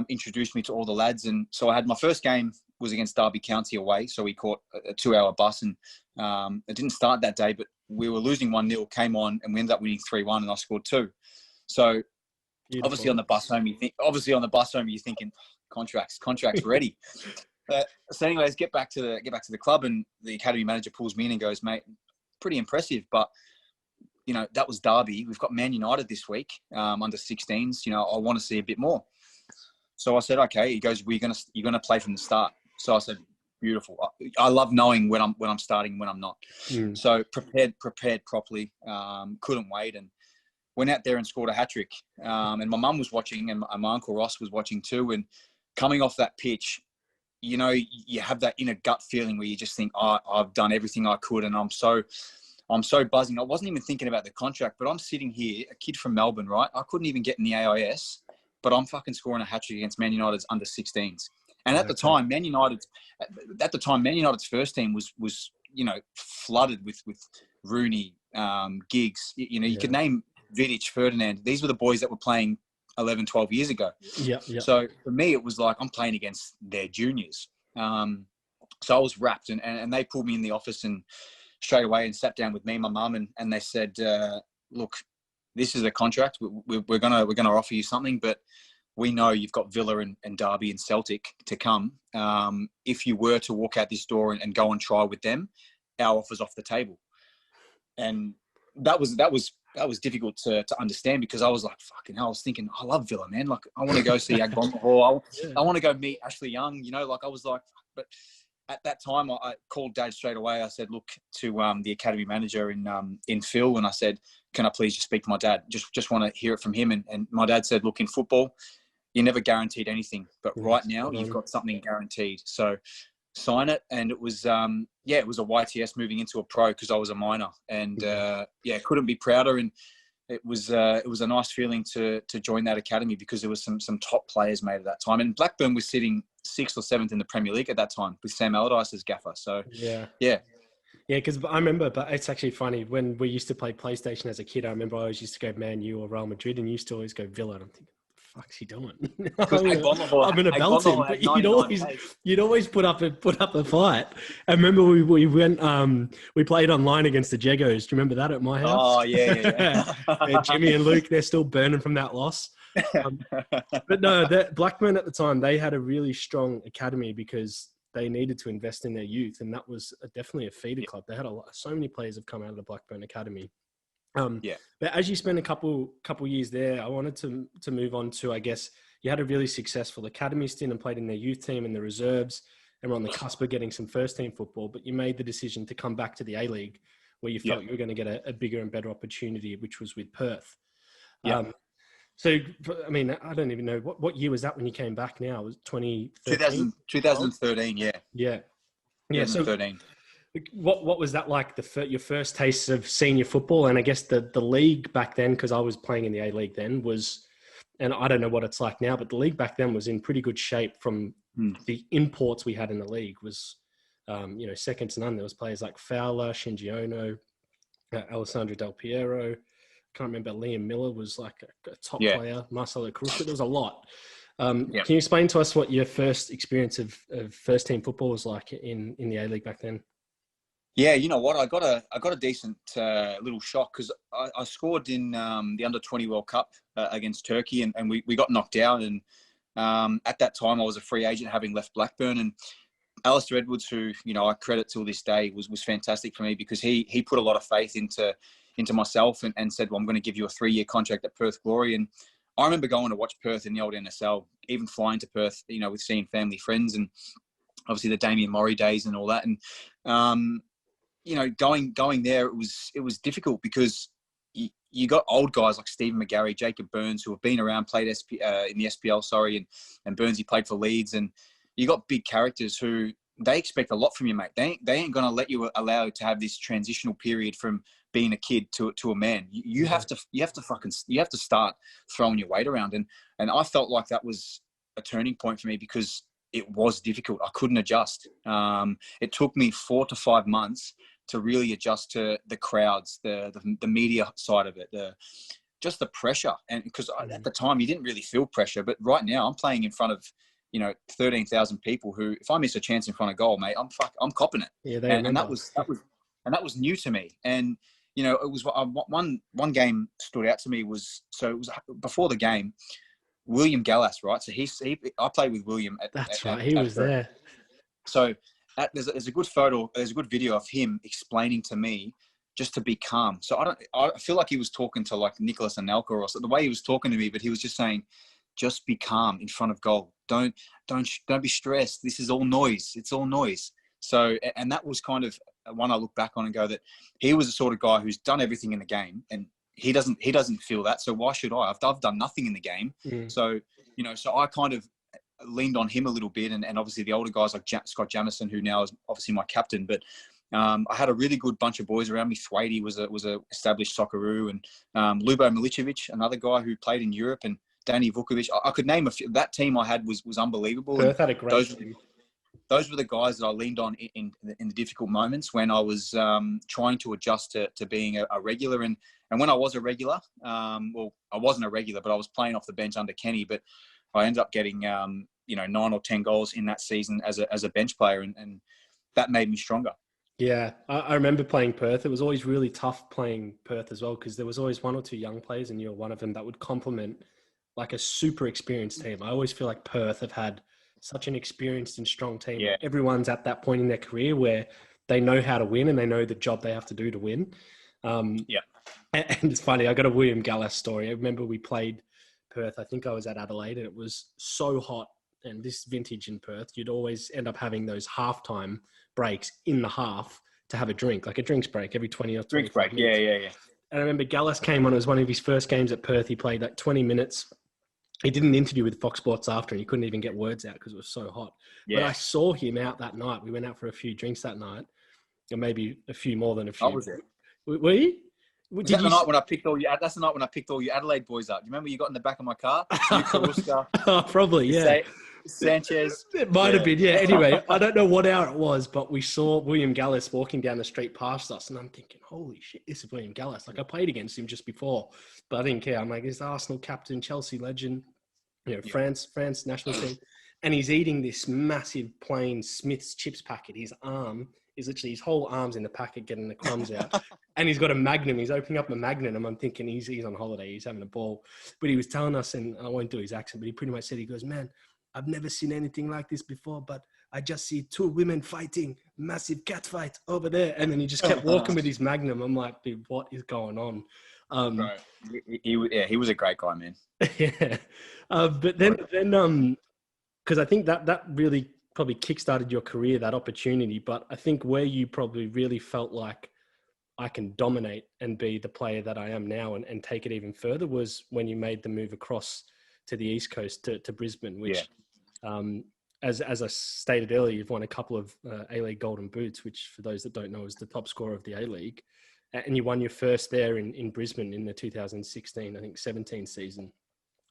introduced me to all the lads. And so I had my first game was against Derby County away, so we caught a 2-hour bus, and it didn't start that day, but we were losing 1-0, came on, and we ended up winning 3-1, and I scored 2. So. Beautiful. Obviously on the bus home, you're thinking contracts ready. So anyways, get back to the club, and the academy manager pulls me in and goes, mate, pretty impressive, but that was Derby. We've got Man United this week, under 16s. I want to see a bit more. So I said, okay. He goes, you're gonna play from the start. So I said, beautiful. I love knowing when I'm starting and when I'm not. So prepared properly. Couldn't wait, and went out there and scored a hat-trick. And my mum was watching, and my uncle Ross was watching too. And coming off that pitch, you have that inner gut feeling where you just think, oh, I've done everything I could, and I'm so buzzing. I wasn't even thinking about the contract, but I'm sitting here, a kid from Melbourne, right? I couldn't even get in the AIS, but I'm fucking scoring a hat-trick against Man United's under 16s. And at the time, Man United's first team was flooded with Rooney, Giggs. You could name Vidic, Ferdinand. These were the boys that were playing 11, 12 years ago. Yeah. So for me, it was like I'm playing against their juniors. So I was wrapped, and they pulled me in the office and straight away and sat down with me and my mum, and they said, look, this is a contract. We're gonna offer you something, but we know you've got Villa and Derby and Celtic to come. If you were to walk out this door and go on trial with them, our offer's off the table. And that was difficult to understand, because I was like, fucking hell, I was thinking, I love Villa, man. Like, I want to go see Agbon Hall. I want to go meet Ashley Young, like I was like, but at that time I called Dad straight away. I said, look, to the academy manager in Phil, and I said, can I please just speak to my dad? Just want to hear it from him. And my dad said, look, in football, you're never guaranteed anything, but right now you've got something guaranteed. So sign it. And it was, it was a YTS moving into a pro, because I was a minor, and couldn't be prouder. And it was a nice feeling to join that academy, because there was some top players made at that time. And Blackburn was sitting 6th or 7th in the Premier League at that time with Sam Allardyce as gaffer. So yeah, because I remember, but it's actually funny, when we used to play PlayStation as a kid, I remember I always used to go Man U or Real Madrid, and you used to always go Villa. And I'm thinking, fuck's he doing? I'm going to belt him, but you'd always put up a fight. I remember we went, we played online against the Jegos. Do you remember that at my house? Oh yeah. Jimmy and Luke, they're still burning from that loss. But no, Blackburn at the time, they had a really strong academy, because they needed to invest in their youth, and that was definitely a feeder club. They had so many players have come out of the Blackburn academy. But as you spent a couple years there, I wanted to move on to, I guess, you had a really successful academy stint and played in their youth team and the reserves, and were on the cusp of getting some first team football, but you made the decision to come back to the A-League, where you felt you were going to get a bigger and better opportunity, which was with Perth. So, I mean, I don't even know, what year was that when you came back now? It was 2013? 2013, yeah. Yeah. 2013. What was that like? Your first taste of senior football, and I guess the league back then, because I was playing in the A League then, was, and I don't know what it's like now, but the league back then was in pretty good shape. From the imports we had in the league was, second to none. There was players like Fowler, Shinji Ono, Alessandro Del Piero. Can't remember. Liam Miller was like a top player. Marcelo Cruz. There was a lot. Can you explain to us what your first experience of first team football was like in the A League back then? Yeah, you know what? I got a decent little shock because I scored in the Under-20 World Cup against Turkey, and we got knocked out. And at that time, I was a free agent, having left Blackburn. And Alistair Edwards, who I credit till this day, was fantastic for me because he put a lot of faith into myself and said, well, I'm going to give you a 3-year contract at Perth Glory. And I remember going to watch Perth in the old NSL, even flying to Perth, with seeing family, friends, and obviously the Damien Murray days and all that. And going there, it was difficult because you got old guys like Stephen McGarry, Jacob Burns, who have been around, played in the SPL, and Burns, he played for Leeds. And you got big characters who they expect a lot from you, mate. They ain't going to let you allow to have this transitional period from being a kid to a man. You have to start throwing your weight around. And I felt like that was a turning point for me because it was difficult. I couldn't adjust. It took me 4 to 5 months to really adjust to the crowds, the media side of it, just the pressure. And because at the time you didn't really feel pressure, but right now I'm playing in front of 13,000 people who, if I miss a chance in front of goal, mate, I'm copping it. Yeah, and that was new to me. And it was one game stood out to me it was before the game, William Gallas, right? So I played with William. He was there. So there's a good photo, there's a good video of him explaining to me just to be calm. So I feel like he was talking to like Nicholas Anelka or so, the way he was talking to me, but he was just saying, just be calm in front of goal. Don't be stressed. This is all noise. It's all noise. So, and that was kind of one I look back on and go that he was the sort of guy who's done everything in the game, and he doesn't feel that. So why should I? I've done nothing in the game. So, so I kind of leaned on him a little bit, and obviously the older guys like Scott Jamieson, who now is obviously my captain. But I had a really good bunch of boys around me. Thwaitie was a established Socceroo, and Lubo Milicevic, another guy who played in Europe, and Danny Vukovic. I could name a few. That team I had was unbelievable. Perth had a great team. Those were the guys that I leaned on in the difficult moments when I was trying to adjust to being a regular. And when I was a regular, I wasn't a regular, but I was playing off the bench under Kenny. But I ended up getting 9 or 10 goals in that season as a bench player, and that made me stronger. Yeah, I remember playing Perth. It was always really tough playing Perth as well because there was always 1 or 2 young players, and you're one of them that would complement like a super experienced team. I always feel like Perth have had such an experienced and strong team. Yeah. Everyone's at that point in their career where they know how to win and they know the job they have to do to win. And it's funny, I got a William Gallas story. I remember we played Perth. I think I was at Adelaide, and it was so hot. And this vintage in Perth, you'd always end up having those halftime breaks in the half to have a drink, like a drinks break every 20 or 25 drinks break. minutes. Yeah. And I remember Gallas came on. It was one of his first games at Perth. He played like 20 minutes. He did an interview with Fox Sports after, and he couldn't even get words out because it was so hot. Yeah. But I saw him out that night. We went out for a few drinks that night, or maybe a few more than a few. I was there. Were you? That's the night when I picked all you Adelaide boys up. Do you remember you got in the back of my car? Probably, yeah. Sanchez. It might have been, yeah. Anyway, I don't know what hour it was, but we saw William Gallas walking down the street past us, and I'm thinking, holy shit, this is William Gallas. Like, I played against him just before, but I didn't care. I'm like, he's the Arsenal captain, Chelsea legend, France national team. And he's eating this massive plain Smith's chips packet. His arm is literally, his whole arm's in the packet getting the crumbs out. And he's got a Magnum. He's opening up a Magnum. And I'm thinking he's on holiday. He's having a ball. But he was telling us, and I won't do his accent, but he pretty much said, he goes, man, I've never seen anything like this before, but I just see 2 women fighting, massive cat fight over there. And then he just kept walking with his Magnum. I'm like, dude, what is going on? Right. He was a great guy, man. Yeah. But then, because I think that really probably kickstarted your career, that opportunity. But I think where you probably really felt like I can dominate and be the player that I am now and take it even further was when you made the move across to the East Coast to Brisbane, which as I stated earlier, you've won a couple of A-League Golden Boots, which for those that don't know is the top scorer of the A-League. And you won your first there in Brisbane in the 2016, I think 17 season.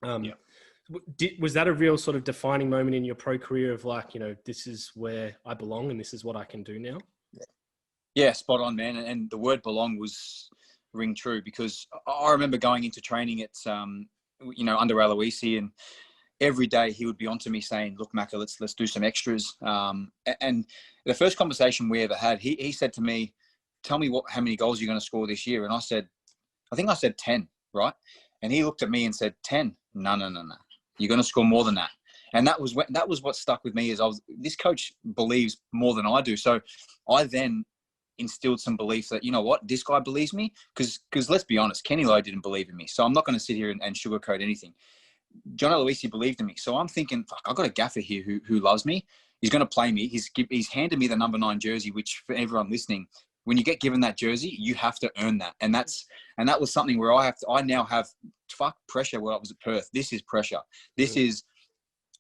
Was that a real sort of defining moment in your pro career of like, this is where I belong and this is what I can do now? Yeah, spot on, man. And the word belong was ring true, because I remember going into training at, under Aloisi, and every day he would be onto me saying, look, Macca, let's do some extras. And the first conversation we ever had, he said to me, tell me how many goals you're going to score this year. And I said 10, right? And he looked at me and said, 10? No. You're going to score more than that. And that was what stuck with me, is this coach believes more than I do. So I then instilled some belief that, you know what, this guy believes me, because let's be honest, Kenny Lowe didn't believe in me. So I'm not going to sit here and sugarcoat anything. John Aloisi believed in me. So I'm thinking, fuck, I've got a gaffer here who loves me. He's going to play me. He's handed me the number 9 jersey, which for everyone listening, when you get given that jersey, you have to earn that. And that was something where I now have pressure where I was at Perth. This is pressure. This is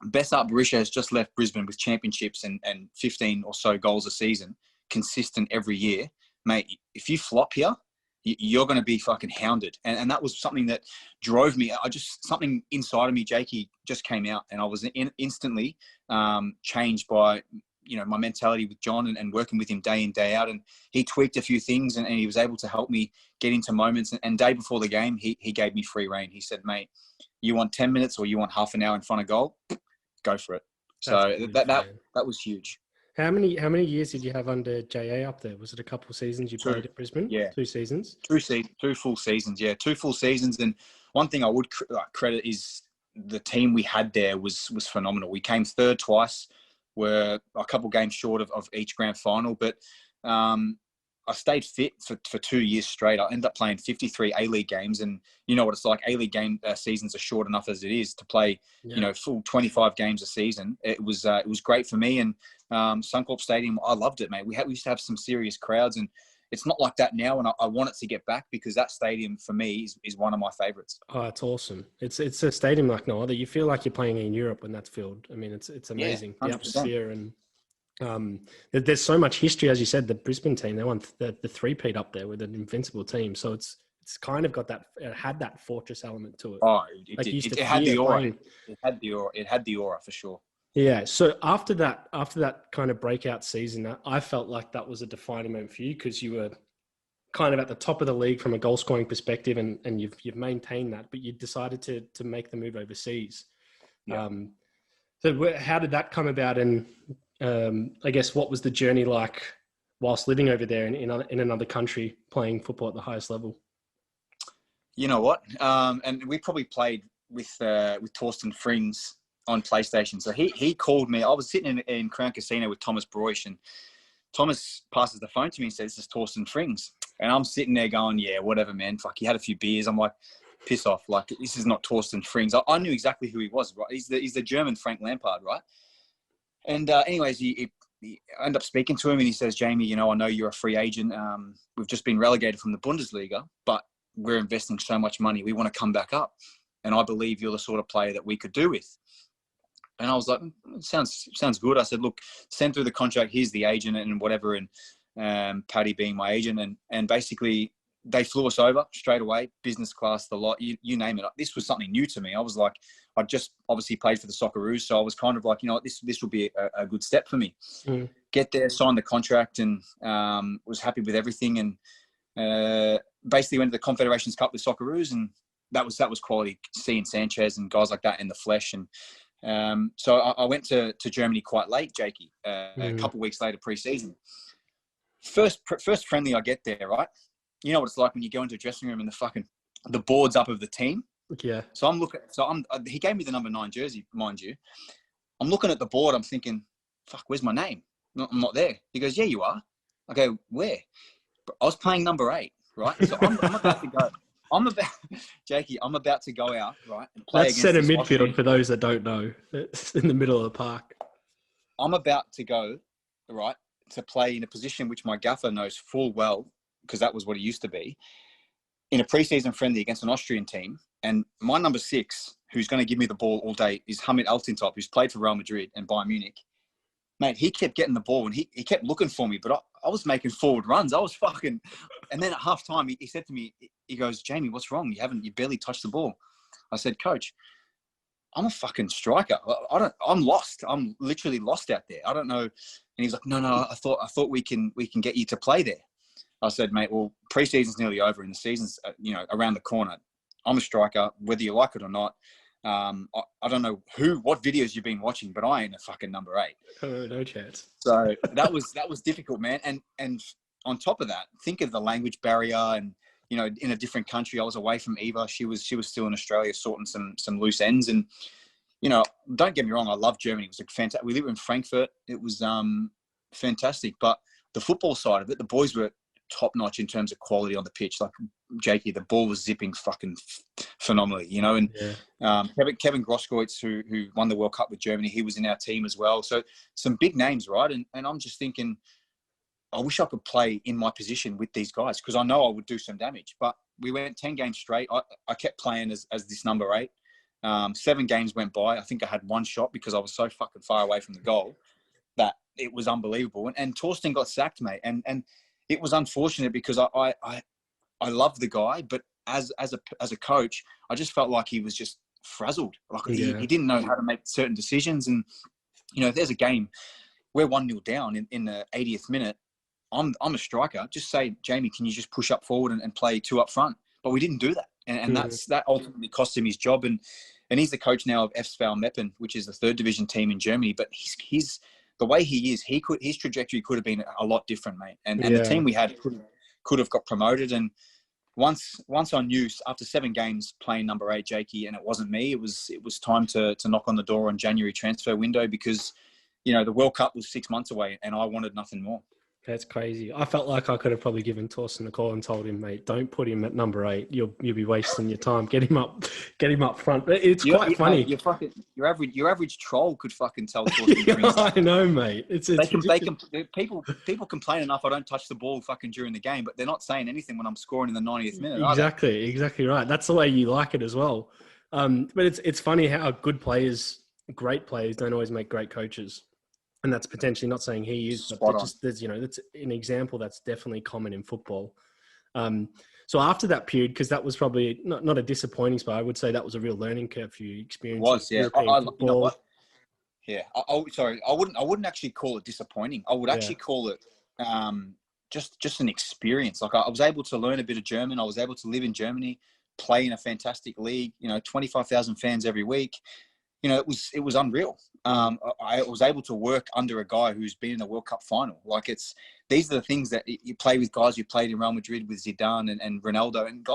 Besart Berisha has just left Brisbane with championships and 15 or so goals a season, consistent every year. Mate, if you flop here, you're going to be fucking hounded. And that was something that drove me. Something inside of me, Jakey, just came out, and I was instantly changed by, my mentality with John and working with him day in, day out. And he tweaked a few things, and he was able to help me get into moments. And day before the game, he gave me free rein. He said, mate, you want 10 minutes or you want half an hour in front of goal? Go for it. So that was huge. How many years did you have under JA up there? Was it a couple of seasons you played at Brisbane? Yeah. 2 seasons? 2 full seasons, yeah. 2 full seasons. And one thing I would credit is the team we had there was phenomenal. We came third twice. We're a couple games short of each grand final. But I stayed fit for 2 years straight. I ended up playing 53 A-League games. And you know what it's like. A-League game seasons are short enough as it is to play, full 25 games a season. It was great for me. And Suncorp Stadium, I loved it, mate. We used to have some serious crowds, and it's not like that now. And I want it to get back, because that stadium for me is one of my favourites. Oh, it's awesome. It's a stadium like no other. You feel like you're playing in Europe when that's filled. I mean, it's amazing. Yeah, the atmosphere, and there's so much history, as you said. The Brisbane team, they won the three-peat up there with an invincible team. So it's kind of got that. It had that fortress element to it. Oh, it had the aura. It had the aura for sure. Yeah. So after that kind of breakout season, I felt like that was a defining moment for you, because you were kind of at the top of the league from a goal scoring perspective, and you've maintained that, but you decided to make the move overseas. Yeah. So how did that come about? And I guess what was the journey like whilst living over there in another country, playing football at the highest level? You know what? And we probably played with Torsten Frings on PlayStation. So he called me. I was sitting in Crown Casino with Thomas Broish, and Thomas passes the phone to me and says, this is Torsten Frings. And I'm sitting there going, yeah, whatever, man. Fuck, he had a few beers. I'm like, piss off. Like, this is not Torsten Frings. I knew exactly who he was, right? He's the German Frank Lampard, right? And anyways, he ended up speaking to him, and he says, Jamie, I know you're a free agent. We've just been relegated from the Bundesliga, but we're investing so much money. We want to come back up. And I believe you're the sort of player that we could do with. And I was like, sounds good. I said, look, send through the contract. Here's the agent and whatever. And Paddy being my agent. And basically they flew us over straight away, business class, the lot, you name it. This was something new to me. I was like, I just obviously played for the Socceroos. So I was kind of like, this will be a good step for me. Mm. Get there, sign the contract, and was happy with everything. And basically went to the Confederations Cup with Socceroos, and that was quality, seeing Sanchez and guys like that in the flesh. And so I went to Germany quite late, Jakey, a couple of weeks later, pre-season. First friendly I get there, right? You know what it's like when you go into a dressing room and the board's up of the team. Yeah. So he gave me the number 9 jersey, mind you. I'm looking at the board. I'm thinking, fuck, where's my name? No, I'm not there. He goes, yeah, you are. I go, where? I was playing number 8, right? So I'm about to go. Jakey, I'm about to go out, right? And play. That's centre midfield for those that don't know. It's in the middle of the park. I'm about to go, right, to play in a position which my gaffer knows full well, because that was what he used to be, in a pre-season friendly against an Austrian team. And my number 6, who's going to give me the ball all day is Hamid Altintop, who's played for Real Madrid and Bayern Munich. Mate, he kept getting the ball and he kept looking for me, but I was making forward runs. I was fucking... And then at halftime, he said to me, he goes, Jamie, what's wrong? You barely touched the ball. I said, Coach, I'm a fucking striker. I'm lost. I'm literally lost out there. I don't know. And he's like, no, I thought we can get you to play there. I said, mate, well, pre-season's nearly over and the season's, around the corner. I'm a striker, whether you like it or not. I don't know what videos you've been watching, but I ain't a fucking number 8. Oh, no chance. So that was difficult, man. And on top of that, think of the language barrier and, in a different country. I was away from Eva. She was still in Australia sorting some loose ends. And, don't get me wrong, I love Germany. It was fantastic. We lived in Frankfurt. It was fantastic. But the football side of it, the boys were top notch in terms of quality on the pitch. Like Jakey, the ball was zipping fucking phenomenally, And Kevin Grosskreutz, who won the World Cup with Germany, he was in our team as well. So some big names, right? And I'm just thinking, I wish I could play in my position with these guys because I know I would do some damage. But we went 10 games straight. I kept playing as this number 8. 7 games went by. I think I had 1 shot because I was so fucking far away from the goal that it was unbelievable. And Torsten got sacked, mate. And it was unfortunate because I loved the guy, but as a coach, I just felt like he was just frazzled. Like he didn't know how to make certain decisions. And if there's a game, we're 1-0 down in the 80th minute. I'm a striker. Just say, Jamie, can you just push up forward and play 2 up front? But we didn't do that, and that ultimately cost him his job. And he's the coach now of FSV Meppen, which is the 3rd division team in Germany. But he's the way he is, his trajectory could have been a lot different, mate. And the team we had could have got promoted. And once I knew after 7 games playing number 8, Jakey, and it wasn't me, it was time to knock on the door on January transfer window because, the World Cup was 6 months away and I wanted nothing more. That's crazy. I felt like I could have probably given Torsten a call and told him, mate, don't put him at number 8. You'll be wasting your time. Get him up front. But it's quite funny. Your average troll could fucking tell Torsten. I know, mate. People complain enough I don't touch the ball fucking during the game, but they're not saying anything when I'm scoring in the 90th minute. Exactly right. That's the way you like it as well. But it's funny how great players don't always make great coaches. And that's potentially not saying he is, but that's an example that's definitely common in football. So after that period, because that was probably not a disappointing spot, I would say that was a real learning curve for you. Experience. It was, yeah. You know what? Yeah. I wouldn't actually call it disappointing. I would actually call it just an experience. Like I was able to learn a bit of German. I was able to live in Germany, play in a fantastic league. 25,000 fans every week. It was unreal. I was able to work under a guy who's been in a World Cup final. Like these are the things that you play with guys you played in Real Madrid with Zidane and Ronaldo. And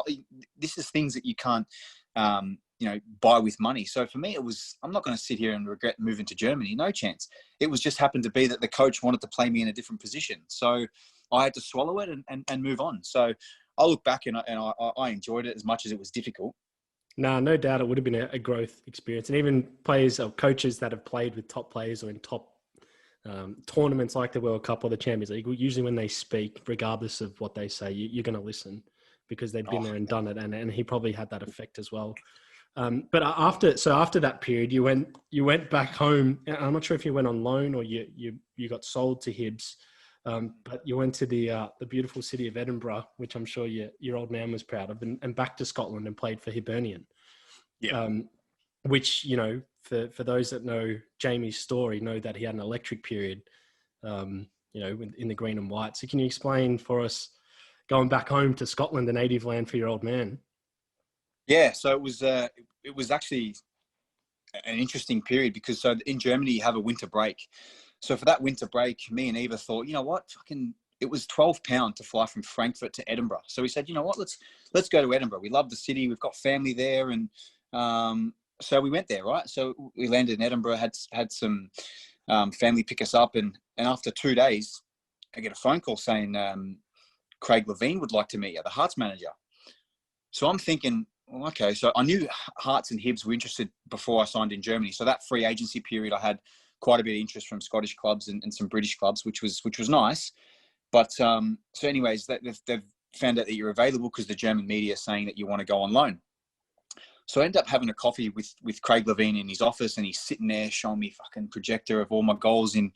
this is things that you can't, buy with money. So for me, I'm not going to sit here and regret moving to Germany. No chance. It was just happened to be that the coach wanted to play me in a different position. So I had to swallow it and move on. So I look back and I enjoyed it as much as it was difficult. No doubt it would have been a growth experience. And even players or coaches that have played with top players or in top tournaments like the World Cup or the Champions League, usually when they speak, regardless of what they say, you're going to listen because they've been there and done it. And he probably had that effect as well. But after that period, you went back home. I'm not sure if you went on loan or you got sold to Hibs. But you went to the beautiful city of Edinburgh, which I'm sure your old man was proud of, and back to Scotland and played for Hibernian. Yeah. Which, for those that know Jamie's story, know that he had an electric period, in the green and white. So can you explain for us going back home to Scotland, the native land for your old man? Yeah. So it was actually an interesting period because in Germany you have a winter break. So for that winter break, me and Eva thought, you know what, it was £12 to fly from Frankfurt to Edinburgh. So we said, you know what, let's go to Edinburgh. We love the city. We've got family there. And so we went there, right? So we landed in Edinburgh, had some family pick us up. And after 2 days, I get a phone call saying Craig Levine would like to meet you, the Hearts manager. So I'm thinking, well, okay. So I knew Hearts and Hibs were interested before I signed in Germany. So that free agency period, I had quite a bit of interest from Scottish clubs and some British clubs, which was nice. But so anyways, they've found out that you're available because the German media is saying that you want to go on loan. So I ended up having a coffee with Craig Levine in his office, and he's sitting there showing me fucking projector of all my goals in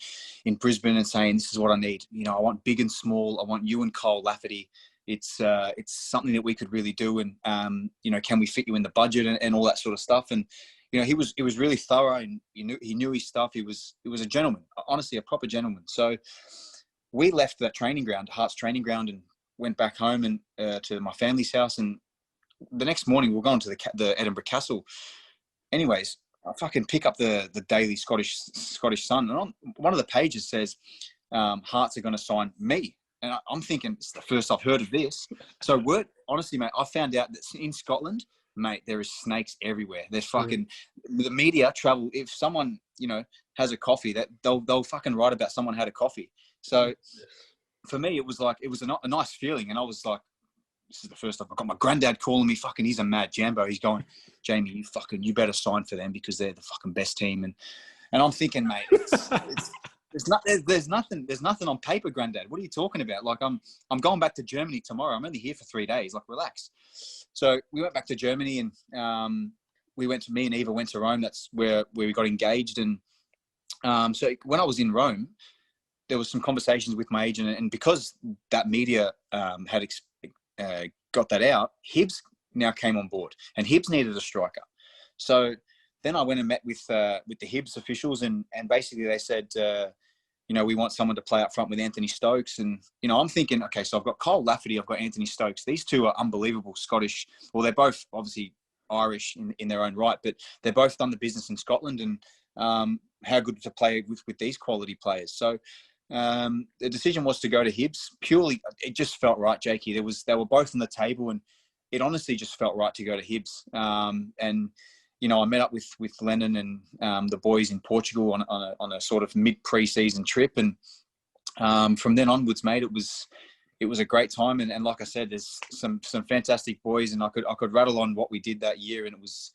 Brisbane and saying, this is what I need. You know, I want big and small. I want you and Cole Lafferty. It's something that we could really do. And, you know, can we fit you in the budget and all that sort of stuff? And, you know, he was really thorough, and he knew his stuff. He was a gentleman, honestly, a proper gentleman. So we left that training ground, Hearts training ground, and went back home and to my family's house. And the next morning we were going to the Edinburgh Castle. Anyways, I fucking pick up the Daily Scottish Sun, and on one of the pages says Hearts are going to sign me. And I'm thinking, it's the first I've heard of this. So honestly, mate, I found out that in Scotland, mate, there is snakes everywhere. There's fucking the media travel. If someone, you know, has a coffee, that they'll fucking write about someone had a coffee. So for me, it was a nice feeling, and I was like, this is the first time I've got my granddad calling me. Fucking, he's a mad Jambo. He's going, Jamie, you better sign for them because they're the fucking best team. And I'm thinking, mate, there's nothing on paper, granddad. What are you talking about? Like, I'm going back to Germany tomorrow. I'm only here for 3 days. Like, relax. So we went back to Germany, and me and Eva went to Rome. That's where we got engaged. And so when I was in Rome, there was some conversations with my agent, and because that media had got that out, Hibs now came on board, and Hibs needed a striker. So then I went and met with the Hibs officials, and basically they said, you know, we want someone to play up front with Anthony Stokes. And, you know, I'm thinking, okay, so I've got Cole Lafferty, I've got Anthony Stokes. These two are unbelievable Scottish. Well, they're both obviously Irish in their own right, but they're both done the business in Scotland, and how good to play with these quality players. So the decision was to go to Hibs. Purely, it just felt right, Jakey. They were both on the table, and it honestly just felt right to go to Hibs. And you know, I met up with Lennon and the boys in Portugal on a sort of mid pre-season trip, and from then onwards, mate, it was a great time. And like I said, there's some fantastic boys, and I could rattle on what we did that year, and it was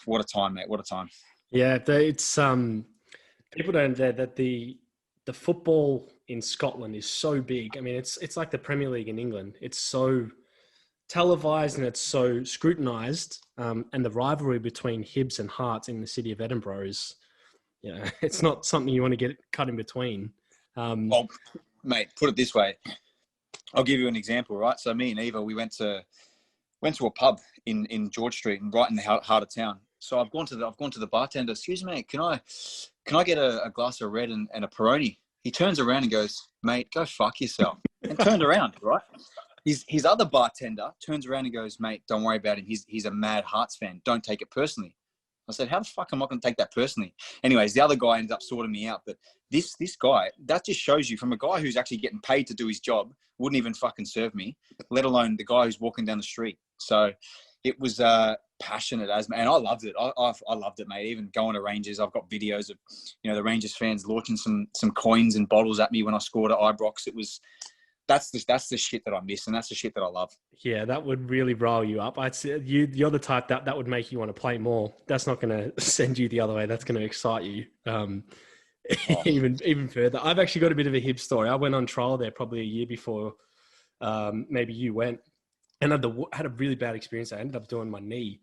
what a time, mate! What a time. Yeah, it's people don't know that the football in Scotland is so big. I mean, it's like the Premier League in England. It's so televised and it's so scrutinised. And the rivalry between Hibs and Hearts in the city of Edinburgh is, you know, it's not something you want to get cut in between. Well, mate, put it this way. I'll give you an example, right? So me and Eva, we went to a pub in George Street, and right in the heart of town. So I've gone to the bartender. Excuse me, can I get a glass of red and a Peroni? He turns around and goes, mate, go fuck yourself. And turned around, right? His other bartender turns around and goes, mate, don't worry about him. He's a mad Hearts fan. Don't take it personally. I said, how the fuck am I going to take that personally? Anyways, the other guy ended up sorting me out. But this guy, that just shows you, from a guy who's actually getting paid to do his job, wouldn't even fucking serve me, let alone the guy who's walking down the street. So it was passionate as, and I loved it. I loved it, mate. Even going to Rangers, I've got videos of, you know, the Rangers fans launching some coins and bottles at me when I scored at Ibrox. That's the shit that I miss, and that's the shit that I love. Yeah, that would really rile you up. I'd say you're the type that would make you want to play more. That's not going to send you the other way. That's going to excite you even further. I've actually got a bit of a Hibs story. I went on trial there probably a year before maybe you went, and I had a really bad experience. I ended up doing my knee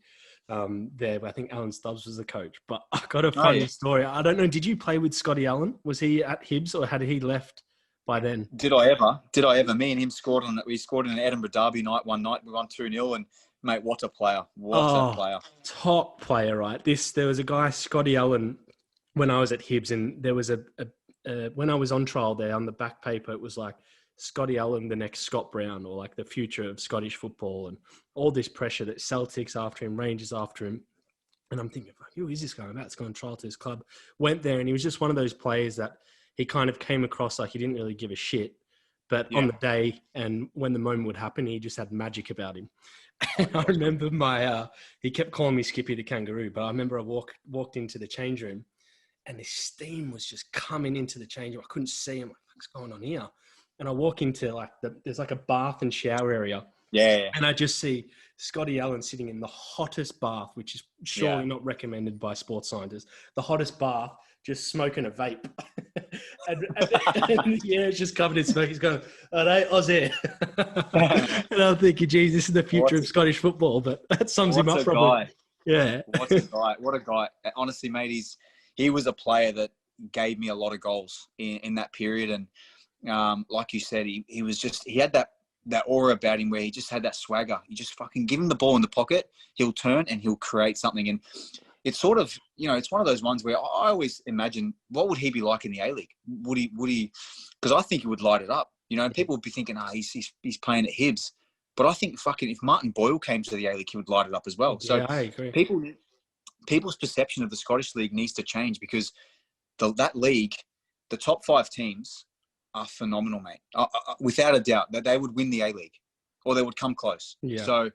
there, but I think Alan Stubbs was the coach. But I got a funny story. I don't know. Did you play with Scotty Allen? Was he at Hibs, or had he left by then? Did I ever? Me and him scored we scored in an Edinburgh derby night one night. We won 2-0, and mate, what a player! What a player! Top player, right? There was a guy, Scotty Allen, when I was at Hibs, and there was when I was on trial there, on the back paper, it was like Scotty Allen, the next Scott Brown, or like the future of Scottish football, and all this pressure that Celtics after him, Rangers after him. And I'm thinking, who is this guy? I'm about to go on trial to his club. Went there, and he was just one of those players that he kind of came across like he didn't really give a shit. But on the day and when the moment would happen, he just had magic about him. And I remember he kept calling me Skippy the Kangaroo, but I remember I walked into the change room, and the steam was just coming into the change room. I couldn't see him. What's going on here? And I walk into there's like a bath and shower area. Yeah. And I just see Scotty Allen sitting in the hottest bath, which is surely not recommended by sports scientists. The hottest bath, just smoking a vape. and yeah, it's just covered in smoke. He's going, "All right, Aussie." And I'm thinking, geez, this is the future of Scottish football. But that sums him up probably. Guy. Yeah. What a guy. What a guy. Honestly, mate, he was a player that gave me a lot of goals in that period. And like you said, he was just, he had that aura about him where he just had that swagger. You just fucking give him the ball in the pocket, he'll turn and he'll create something. And it's sort of, it's one of those ones where I always imagine, what would he be like in the A-League? Would he, because I think he would light it up. People would be thinking, he's playing at Hibs. But I think fucking if Martin Boyle came to the A-League, he would light it up as well. So yeah, I agree. People's perception of the Scottish League needs to change, because that league, the top 5 teams are phenomenal, mate. Without a doubt that they would win the A-League, or they would come close. Yeah. So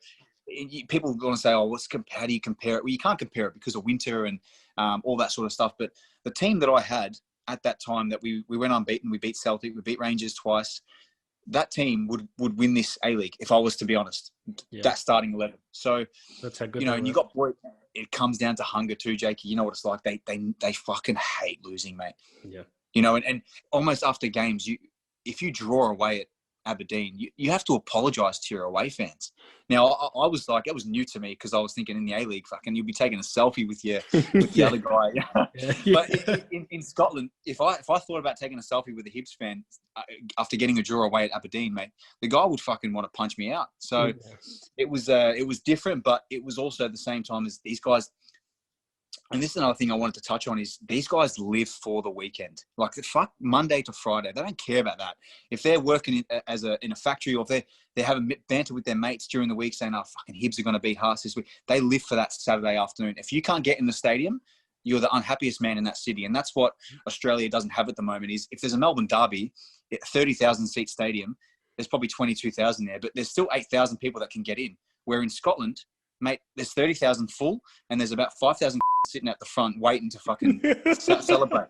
people want to say, how do you compare it? Well, you can't compare it because of winter and all that sort of stuff. But the team that I had at that time, that we went unbeaten, we beat Celtic, we beat Rangers twice. That team would win this A-League, if I was to be honest. Yeah. That starting 11. So that's how good. And you got boy. It comes down to hunger too, Jakey. You know what it's like. They fucking hate losing, mate. Yeah. And almost after games, if you draw away at Aberdeen, you have to apologise to your away fans. Now, I was like, it was new to me, because I was thinking in the A-League, fucking, you'll be taking a selfie with the other guy. But in Scotland, if I thought about taking a selfie with a Hibs fan after getting a draw away at Aberdeen, mate, the guy would fucking want to punch me out. So it was different, but it was also at the same time as these guys. And this is another thing I wanted to touch on, is these guys live for the weekend. Like, fuck Monday to Friday. They don't care about that. If they're working in a factory, or if they're having banter with their mates during the week saying, fucking Hibs are going to beat Hearts this week, they live for that Saturday afternoon. If you can't get in the stadium, you're the unhappiest man in that city. And that's what Australia doesn't have at the moment, is if there's a Melbourne derby, a 30,000 seat stadium, there's probably 22,000 there, but there's still 8,000 people that can get in. Where in Scotland, mate, there's 30,000 full, and there's about 5,000 sitting at the front waiting to fucking celebrate.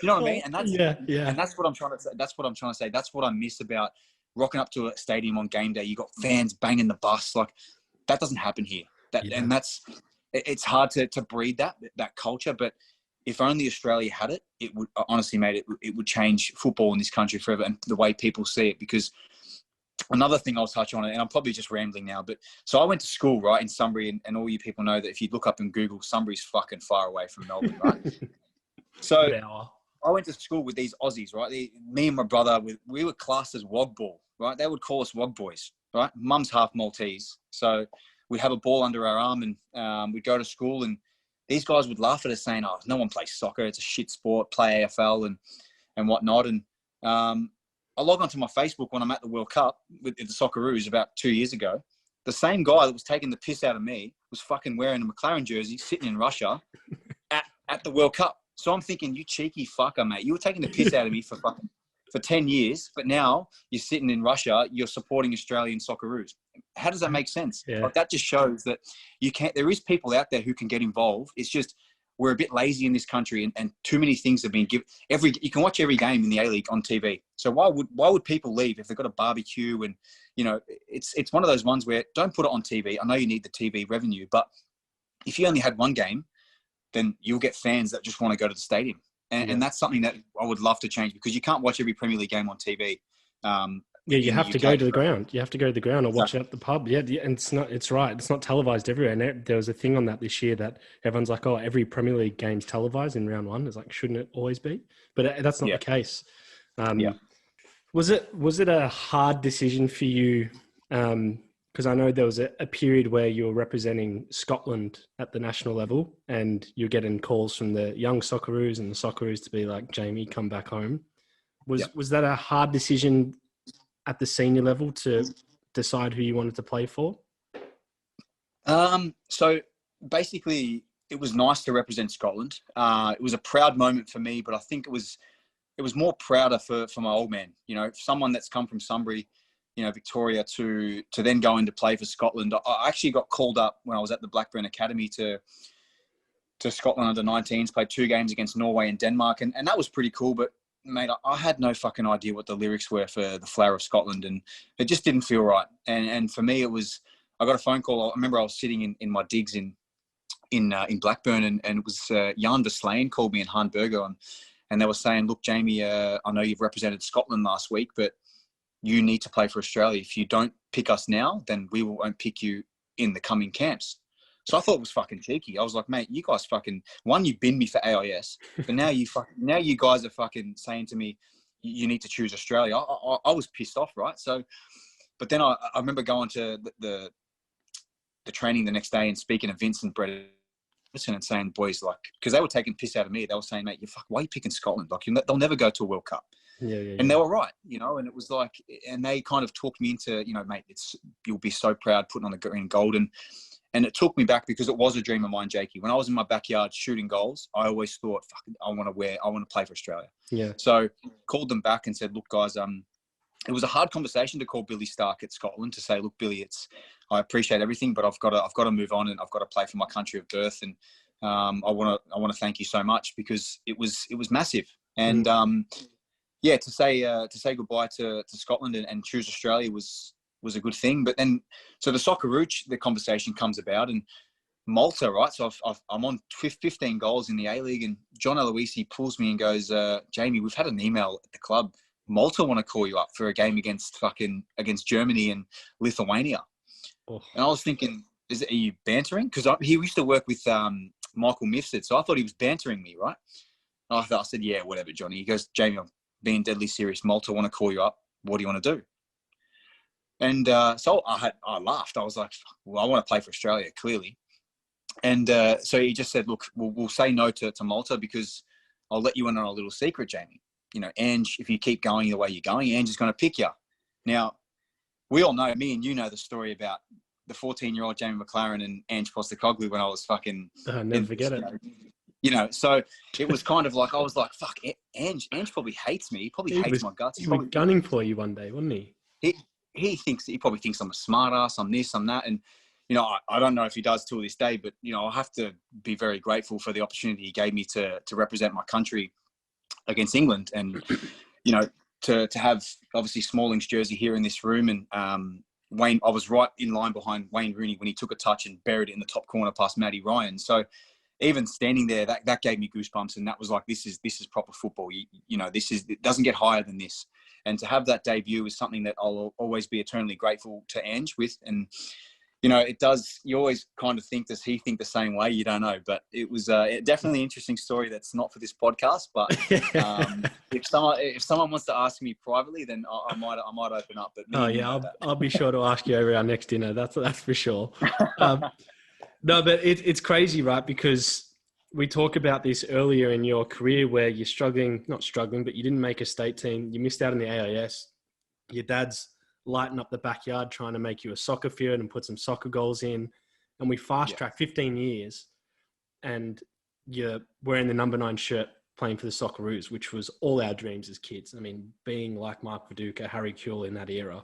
You know what I mean? And that's and that's what I'm trying to say. That's what I'm trying to say. That's what I miss about rocking up to a stadium on game day. You got fans banging the bus. Like, that doesn't happen here. And it's hard to breed that culture. But if only Australia had it, it would honestly, mate, it would change football in this country forever, and the way people see it. Because another thing I'll touch on, and I'm probably just rambling now, but so I went to school, right, in Sunbury, and all you people know that if you look up in Google, Sunbury's fucking far away from Melbourne, right? So I went to school with these Aussies, right? Me and my brother, we were classed as wog ball, right? They would call us wog boys, right? Mum's half Maltese. So we'd have a ball under our arm, and we'd go to school, and these guys would laugh at us saying, no one plays soccer. It's a shit sport, play AFL and whatnot. And I log onto my Facebook when I'm at the World Cup with the Socceroos about 2 years ago. The same guy that was taking the piss out of me was fucking wearing a Maclaren jersey, sitting in Russia at the World Cup. So I'm thinking, you cheeky fucker, mate. You were taking the piss out of me for 10 years, but now you're sitting in Russia, you're supporting Australian Socceroos. How does that make sense? Yeah. Like, that just shows that there is people out there who can get involved. It's just, we're a bit lazy in this country, and too many things have been given. You can watch every game in the A-League on TV. So why would people leave if they've got a barbecue? And, it's one of those ones where, don't put it on TV. I know you need the TV revenue, but if you only had one game, then you'll get fans that just want to go to the stadium. And that's something that I would love to change, because you can't watch every Premier League game on TV. You have to go to the ground. You have to go to the ground or watch it at the pub. Yeah, and it's right. It's not televised everywhere. And there was a thing on that this year that everyone's like, every Premier League game's televised in round one. It's like, shouldn't it always be? But that's not the case. Was it a hard decision for you? Because I know there was a period where you were representing Scotland at the national level, and you're getting calls from the young Socceroos and the Socceroos to be like, Jamie, come back home. Was that a hard decision at the senior level to decide who you wanted to play for? So basically, it was nice to represent Scotland. It was a proud moment for me, but I think it was more prouder for my old man. Someone that's come from Sunbury, Victoria, to then go in to play for Scotland. I actually got called up when I was at the Blackburn Academy to Scotland under 19s, played 2 games against Norway and Denmark, and that was pretty cool. But mate, I had no fucking idea what the lyrics were for the Flower of Scotland, and it just didn't feel right. And for me, I got a phone call. I remember I was sitting in my digs in Blackburn, and it was Jan Verslaen called me, and Han Berger, and they were saying, look, Jamie, I know you've represented Scotland last week, but you need to play for Australia. If you don't pick us now, then we won't pick you in the coming camps. So I thought it was fucking cheeky. I was like, mate, you guys fucking, one, you binned me for AIS, but now you guys are fucking saying to me, you need to choose Australia. I was pissed off, right? So, but then I remember going to the training the next day and speaking to Vincent Brett and saying, boys, like, because they were taking piss out of me. They were saying, mate, why are you picking Scotland? Like, they'll never go to a World Cup. And they were right, you know, and it was like, and they kind of talked me into, you know, mate, you'll be so proud putting on the green and gold. And it took me back because it was a dream of mine, Jakey. When I was in my backyard shooting goals, I always thought, fuck, I want to play for Australia. Yeah. So called them back and said, look, guys, it was a hard conversation to call Billy Stark at Scotland to say, look, Billy, I appreciate everything, but I've got to move on and I've got to play for my country of birth. And I want to thank you so much because it was massive. And yeah, to say goodbye to Scotland and choose Australia was a good thing. But then, so the Socceroos, the conversation comes about, and Malta, right? So I'm on 15 goals in the A-League, and John Aloisi pulls me and goes, Jamie, we've had an email at the club. Malta want to call you up for a game against Germany and Lithuania. Oh. And I was thinking, are you bantering? Because he used to work with Michael Mifsud, so I thought he was bantering me, right? And I said, yeah, whatever, Johnny. He goes, Jamie, I'm being deadly serious. Malta want to call you up. What do you want to do? And so I laughed. I was like, well, I want to play for Australia, clearly. And so he just said, look, we'll say no to Malta because I'll let you in on a little secret, Jamie. You know, Ange, if you keep going the way you're going, Ange is going to pick you. Now, we all know, me and you know the story about the 14-year-old Jamie Maclaren and Ange Postecoglou when I was fucking... I'll never forget it. You know, so it was kind of like, I was like, fuck, Ange probably hates me. He probably hates my guts. He was gunning for you one day, wasn't he? He probably thinks I'm a smart ass, I'm this, I'm that. And, you know, I don't know if he does till this day, but, you know, I have to be very grateful for the opportunity he gave me to represent my country against England. And, you know, to have obviously Smalling's jersey here in this room. And Wayne, I was right in line behind Wayne Rooney when he took a touch and buried it in the top corner past Matty Ryan. So even standing there, that gave me goosebumps. And that was like, this is proper football. You know, it doesn't get higher than this. And to have that debut is something that I'll always be eternally grateful to Ange with. And, you know, it does, you always kind of think, does he think the same way? You don't know. But it was definitely an interesting story that's not for this podcast. But if someone wants to ask me privately, then I might open up. But I'll be sure to ask you over our next dinner. That's for sure. No, but it's crazy, right? Because we talk about this earlier in your career where you're not struggling, but you didn't make a state team. You missed out on the AIS. Your dad's lighting up the backyard trying to make you a soccer field and put some soccer goals in. And we fast-tracked 15 years and you're wearing the number 9 shirt playing for the Socceroos, which was all our dreams as kids. I mean, being like Mark Viduka, Harry Kewell in that era,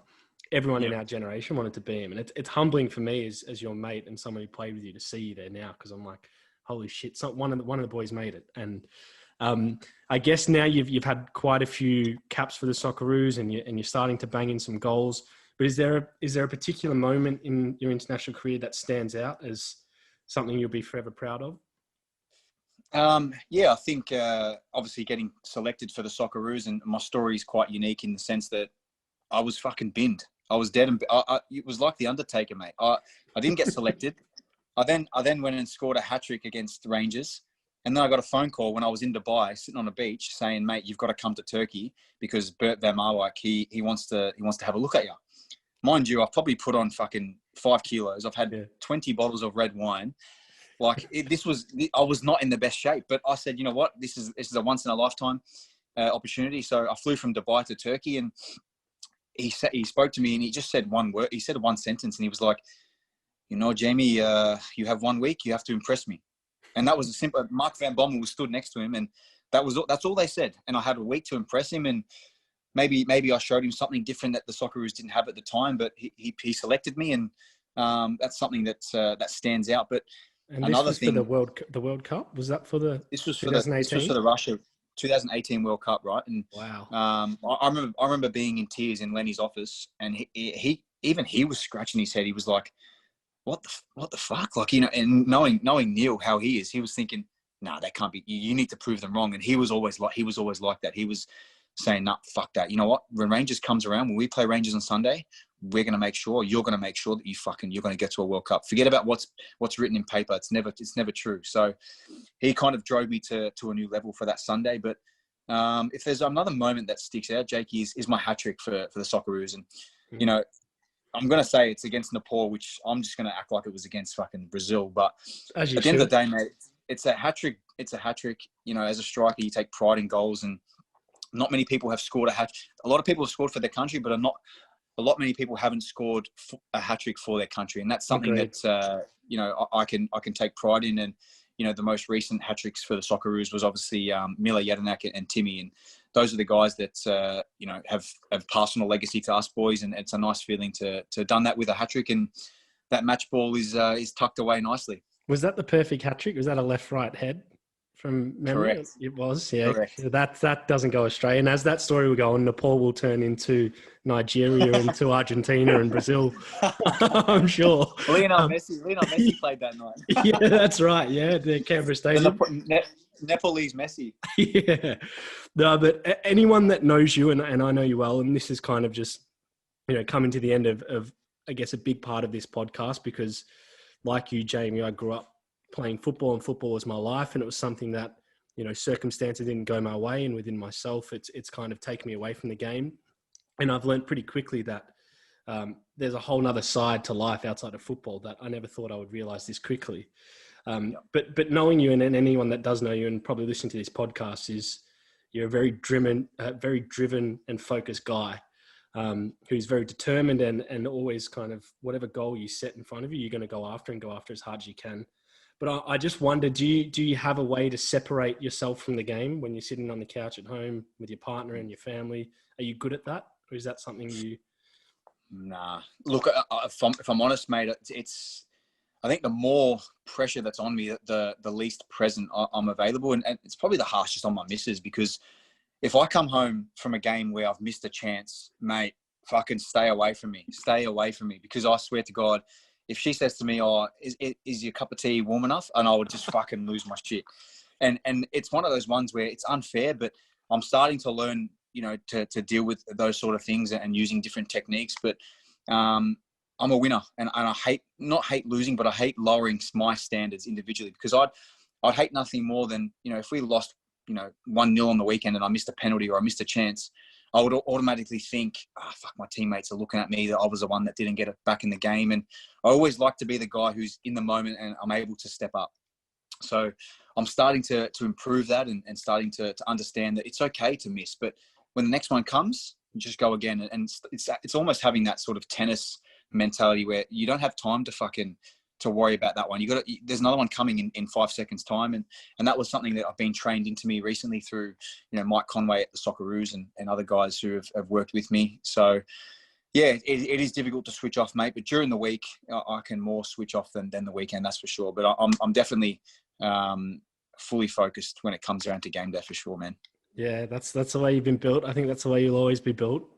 everyone in our generation wanted to be him. And it's humbling for me as your mate and someone who played with you to see you there now, because I'm like, holy shit, one of the boys made it. And I guess now you've had quite a few caps for the Socceroos and you're starting to bang in some goals. But is there a particular moment in your international career that stands out as something you'll be forever proud of? I think obviously getting selected for the Socceroos, and my story is quite unique in the sense that I was fucking binned. I was dead, and it was like the Undertaker, mate. I didn't get selected. I then went and scored a hat-trick against the Rangers, and then I got a phone call when I was in Dubai, sitting on a beach, saying, "Mate, you've got to come to Turkey because Bert Van Marwijk, he wants to have a look at you." Mind you, I've probably put on fucking 5 kilos. I've had 20 bottles of red wine. Like I was not in the best shape, but I said, you know what, this is a once in a lifetime opportunity. So I flew from Dubai to Turkey, and he spoke to me, and he just said one word. He said one sentence, and he was like, "You know, Jamie, you have 1 week. You have to impress me." And that was a simple. Mark Van Bommel was stood next to him, and that's all they said. And I had a week to impress him, and maybe I showed him something different that the Socceroos didn't have at the time. But he selected me, and that's something that stands out. But and another thing, for the World Cup, was that for the? This was for the Russia 2018 World Cup, right? And wow, I remember being in tears in Lenny's office, and he was scratching his head. He was like, what the fuck? Like, you know, and knowing Neil how he is, he was thinking, nah, they can't be. You need to prove them wrong. And he was always like that. He was saying, nah, fuck that. You know what? When Rangers comes around, when we play Rangers on Sunday, you're going to make sure that you're going to get to a World Cup. Forget about what's written in paper. It's never true. So he kind of drove me to a new level for that Sunday. But if there's another moment that sticks out, Jakey, is my hat trick for the Socceroos. And, you know, I'm going to say it's against Nepal, which I'm just going to act like it was against fucking Brazil. But at the end of the day, mate, it's a hat trick. It's a hat trick. You know, as a striker, you take pride in goals, and not many people have scored a hat. A lot of people have scored for their country, but many people haven't scored a hat trick for their country, and that's something that you know, I can take pride in. And you know, the most recent hat tricks for the Socceroos was obviously Miller, Jedinak, and Timmy, and those are the guys that you know, have passed on a legacy to us boys, and it's a nice feeling to have done that with a hat trick, and that match ball is tucked away nicely. Was that the perfect hat trick? Was that a left-right head from memory? Correct. It was, yeah. Correct. That doesn't go astray. And as that story will go on, Nepal will turn into Nigeria, into Argentina and Brazil. I'm sure. Lionel Messi played that night. Yeah, that's right. Yeah, the Canberra Stadium. Nepalese Messi. Yeah. No, but anyone that knows you, and I know you well, and this is kind of just, you know, coming to the end of I guess, a big part of this podcast, because like you, Jamie, I grew up playing football, and football was my life, and it was something that, you know, circumstances didn't go my way, and within myself, it's kind of taken me away from the game. And I've learned pretty quickly that there's a whole nother side to life outside of football that I never thought I would realize this quickly. But knowing you, and anyone that does know you and probably listen to this podcast, is you're a very driven and focused guy, who's very determined and always kind of whatever goal you set in front of you, you're going to go after as hard as you can. But I just wonder, do you have a way to separate yourself from the game when you're sitting on the couch at home with your partner and your family? Are you good at that? Or is that something you... Nah. Look, if I'm honest, mate, it's I think the more pressure that's on me, the least present I'm available. And it's probably the harshest on my missus, because if I come home from a game where I've missed a chance, mate, fucking stay away from me. Stay away from me. Because I swear to God, if she says to me, oh, is your cup of tea warm enough? And I would just fucking lose my shit. And it's one of those ones where it's unfair, but I'm starting to learn, you know, to deal with those sort of things and using different techniques. But I'm a winner, and I not hate losing, but I hate lowering my standards individually, because I'd hate nothing more than, you know, if we lost, you know, 1-0 on the weekend and I missed a penalty or I missed a chance, I would automatically think, fuck, my teammates are looking at me, that I was the one that didn't get it back in the game. And I always like to be the guy who's in the moment and I'm able to step up. So I'm starting to improve that and starting to understand that it's okay to miss. But when the next one comes, you just go again. And it's almost having that sort of tennis mentality where you don't have time to worry about that one. There's another one coming in 5 seconds time. And that was something that I've been trained into me recently through, you know, Mike Conway at the Socceroos and other guys who have worked with me. So yeah, it is difficult to switch off, mate, but during the week I can more switch off than the weekend, that's for sure. But I'm definitely fully focused when it comes around to game day, for sure, man. Yeah, that's the way you've been built. I think that's the way you'll always be built.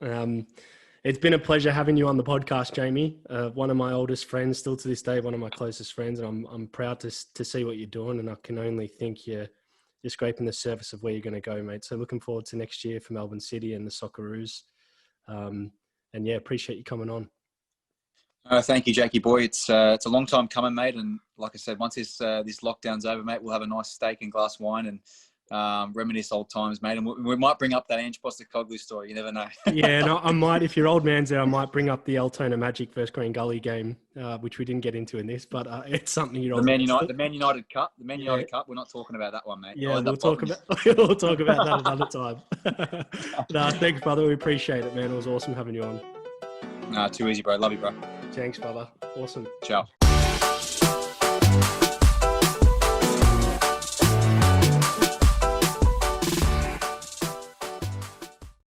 It's been a pleasure having you on the podcast, Jamie. One of my oldest friends, still to this day, one of my closest friends, and I'm proud to see what you're doing, and I can only think you're scraping the surface of where you're going to go, mate. So looking forward to next year for Melbourne City and the Socceroos. And yeah, appreciate you coming on. Thank you, Jakey boy. It's a long time coming, mate. And like I said, once this lockdown's over, mate, we'll have a nice steak and glass of wine and reminisce old times, mate. And we might bring up that Ange Postecoglou story. You never know. Yeah, no, I might. If your old man's there, I might bring up the Altona Magic versus Green Gully game, which we didn't get into in this, but it's something you're. The Man United Cup. The Man United Cup. We're not talking about that one, mate. Yeah, we'll talk about that another time. No, thanks, brother. We appreciate it, man. It was awesome having you on. Too easy, bro. Love you, bro. Thanks, brother. Awesome. Ciao.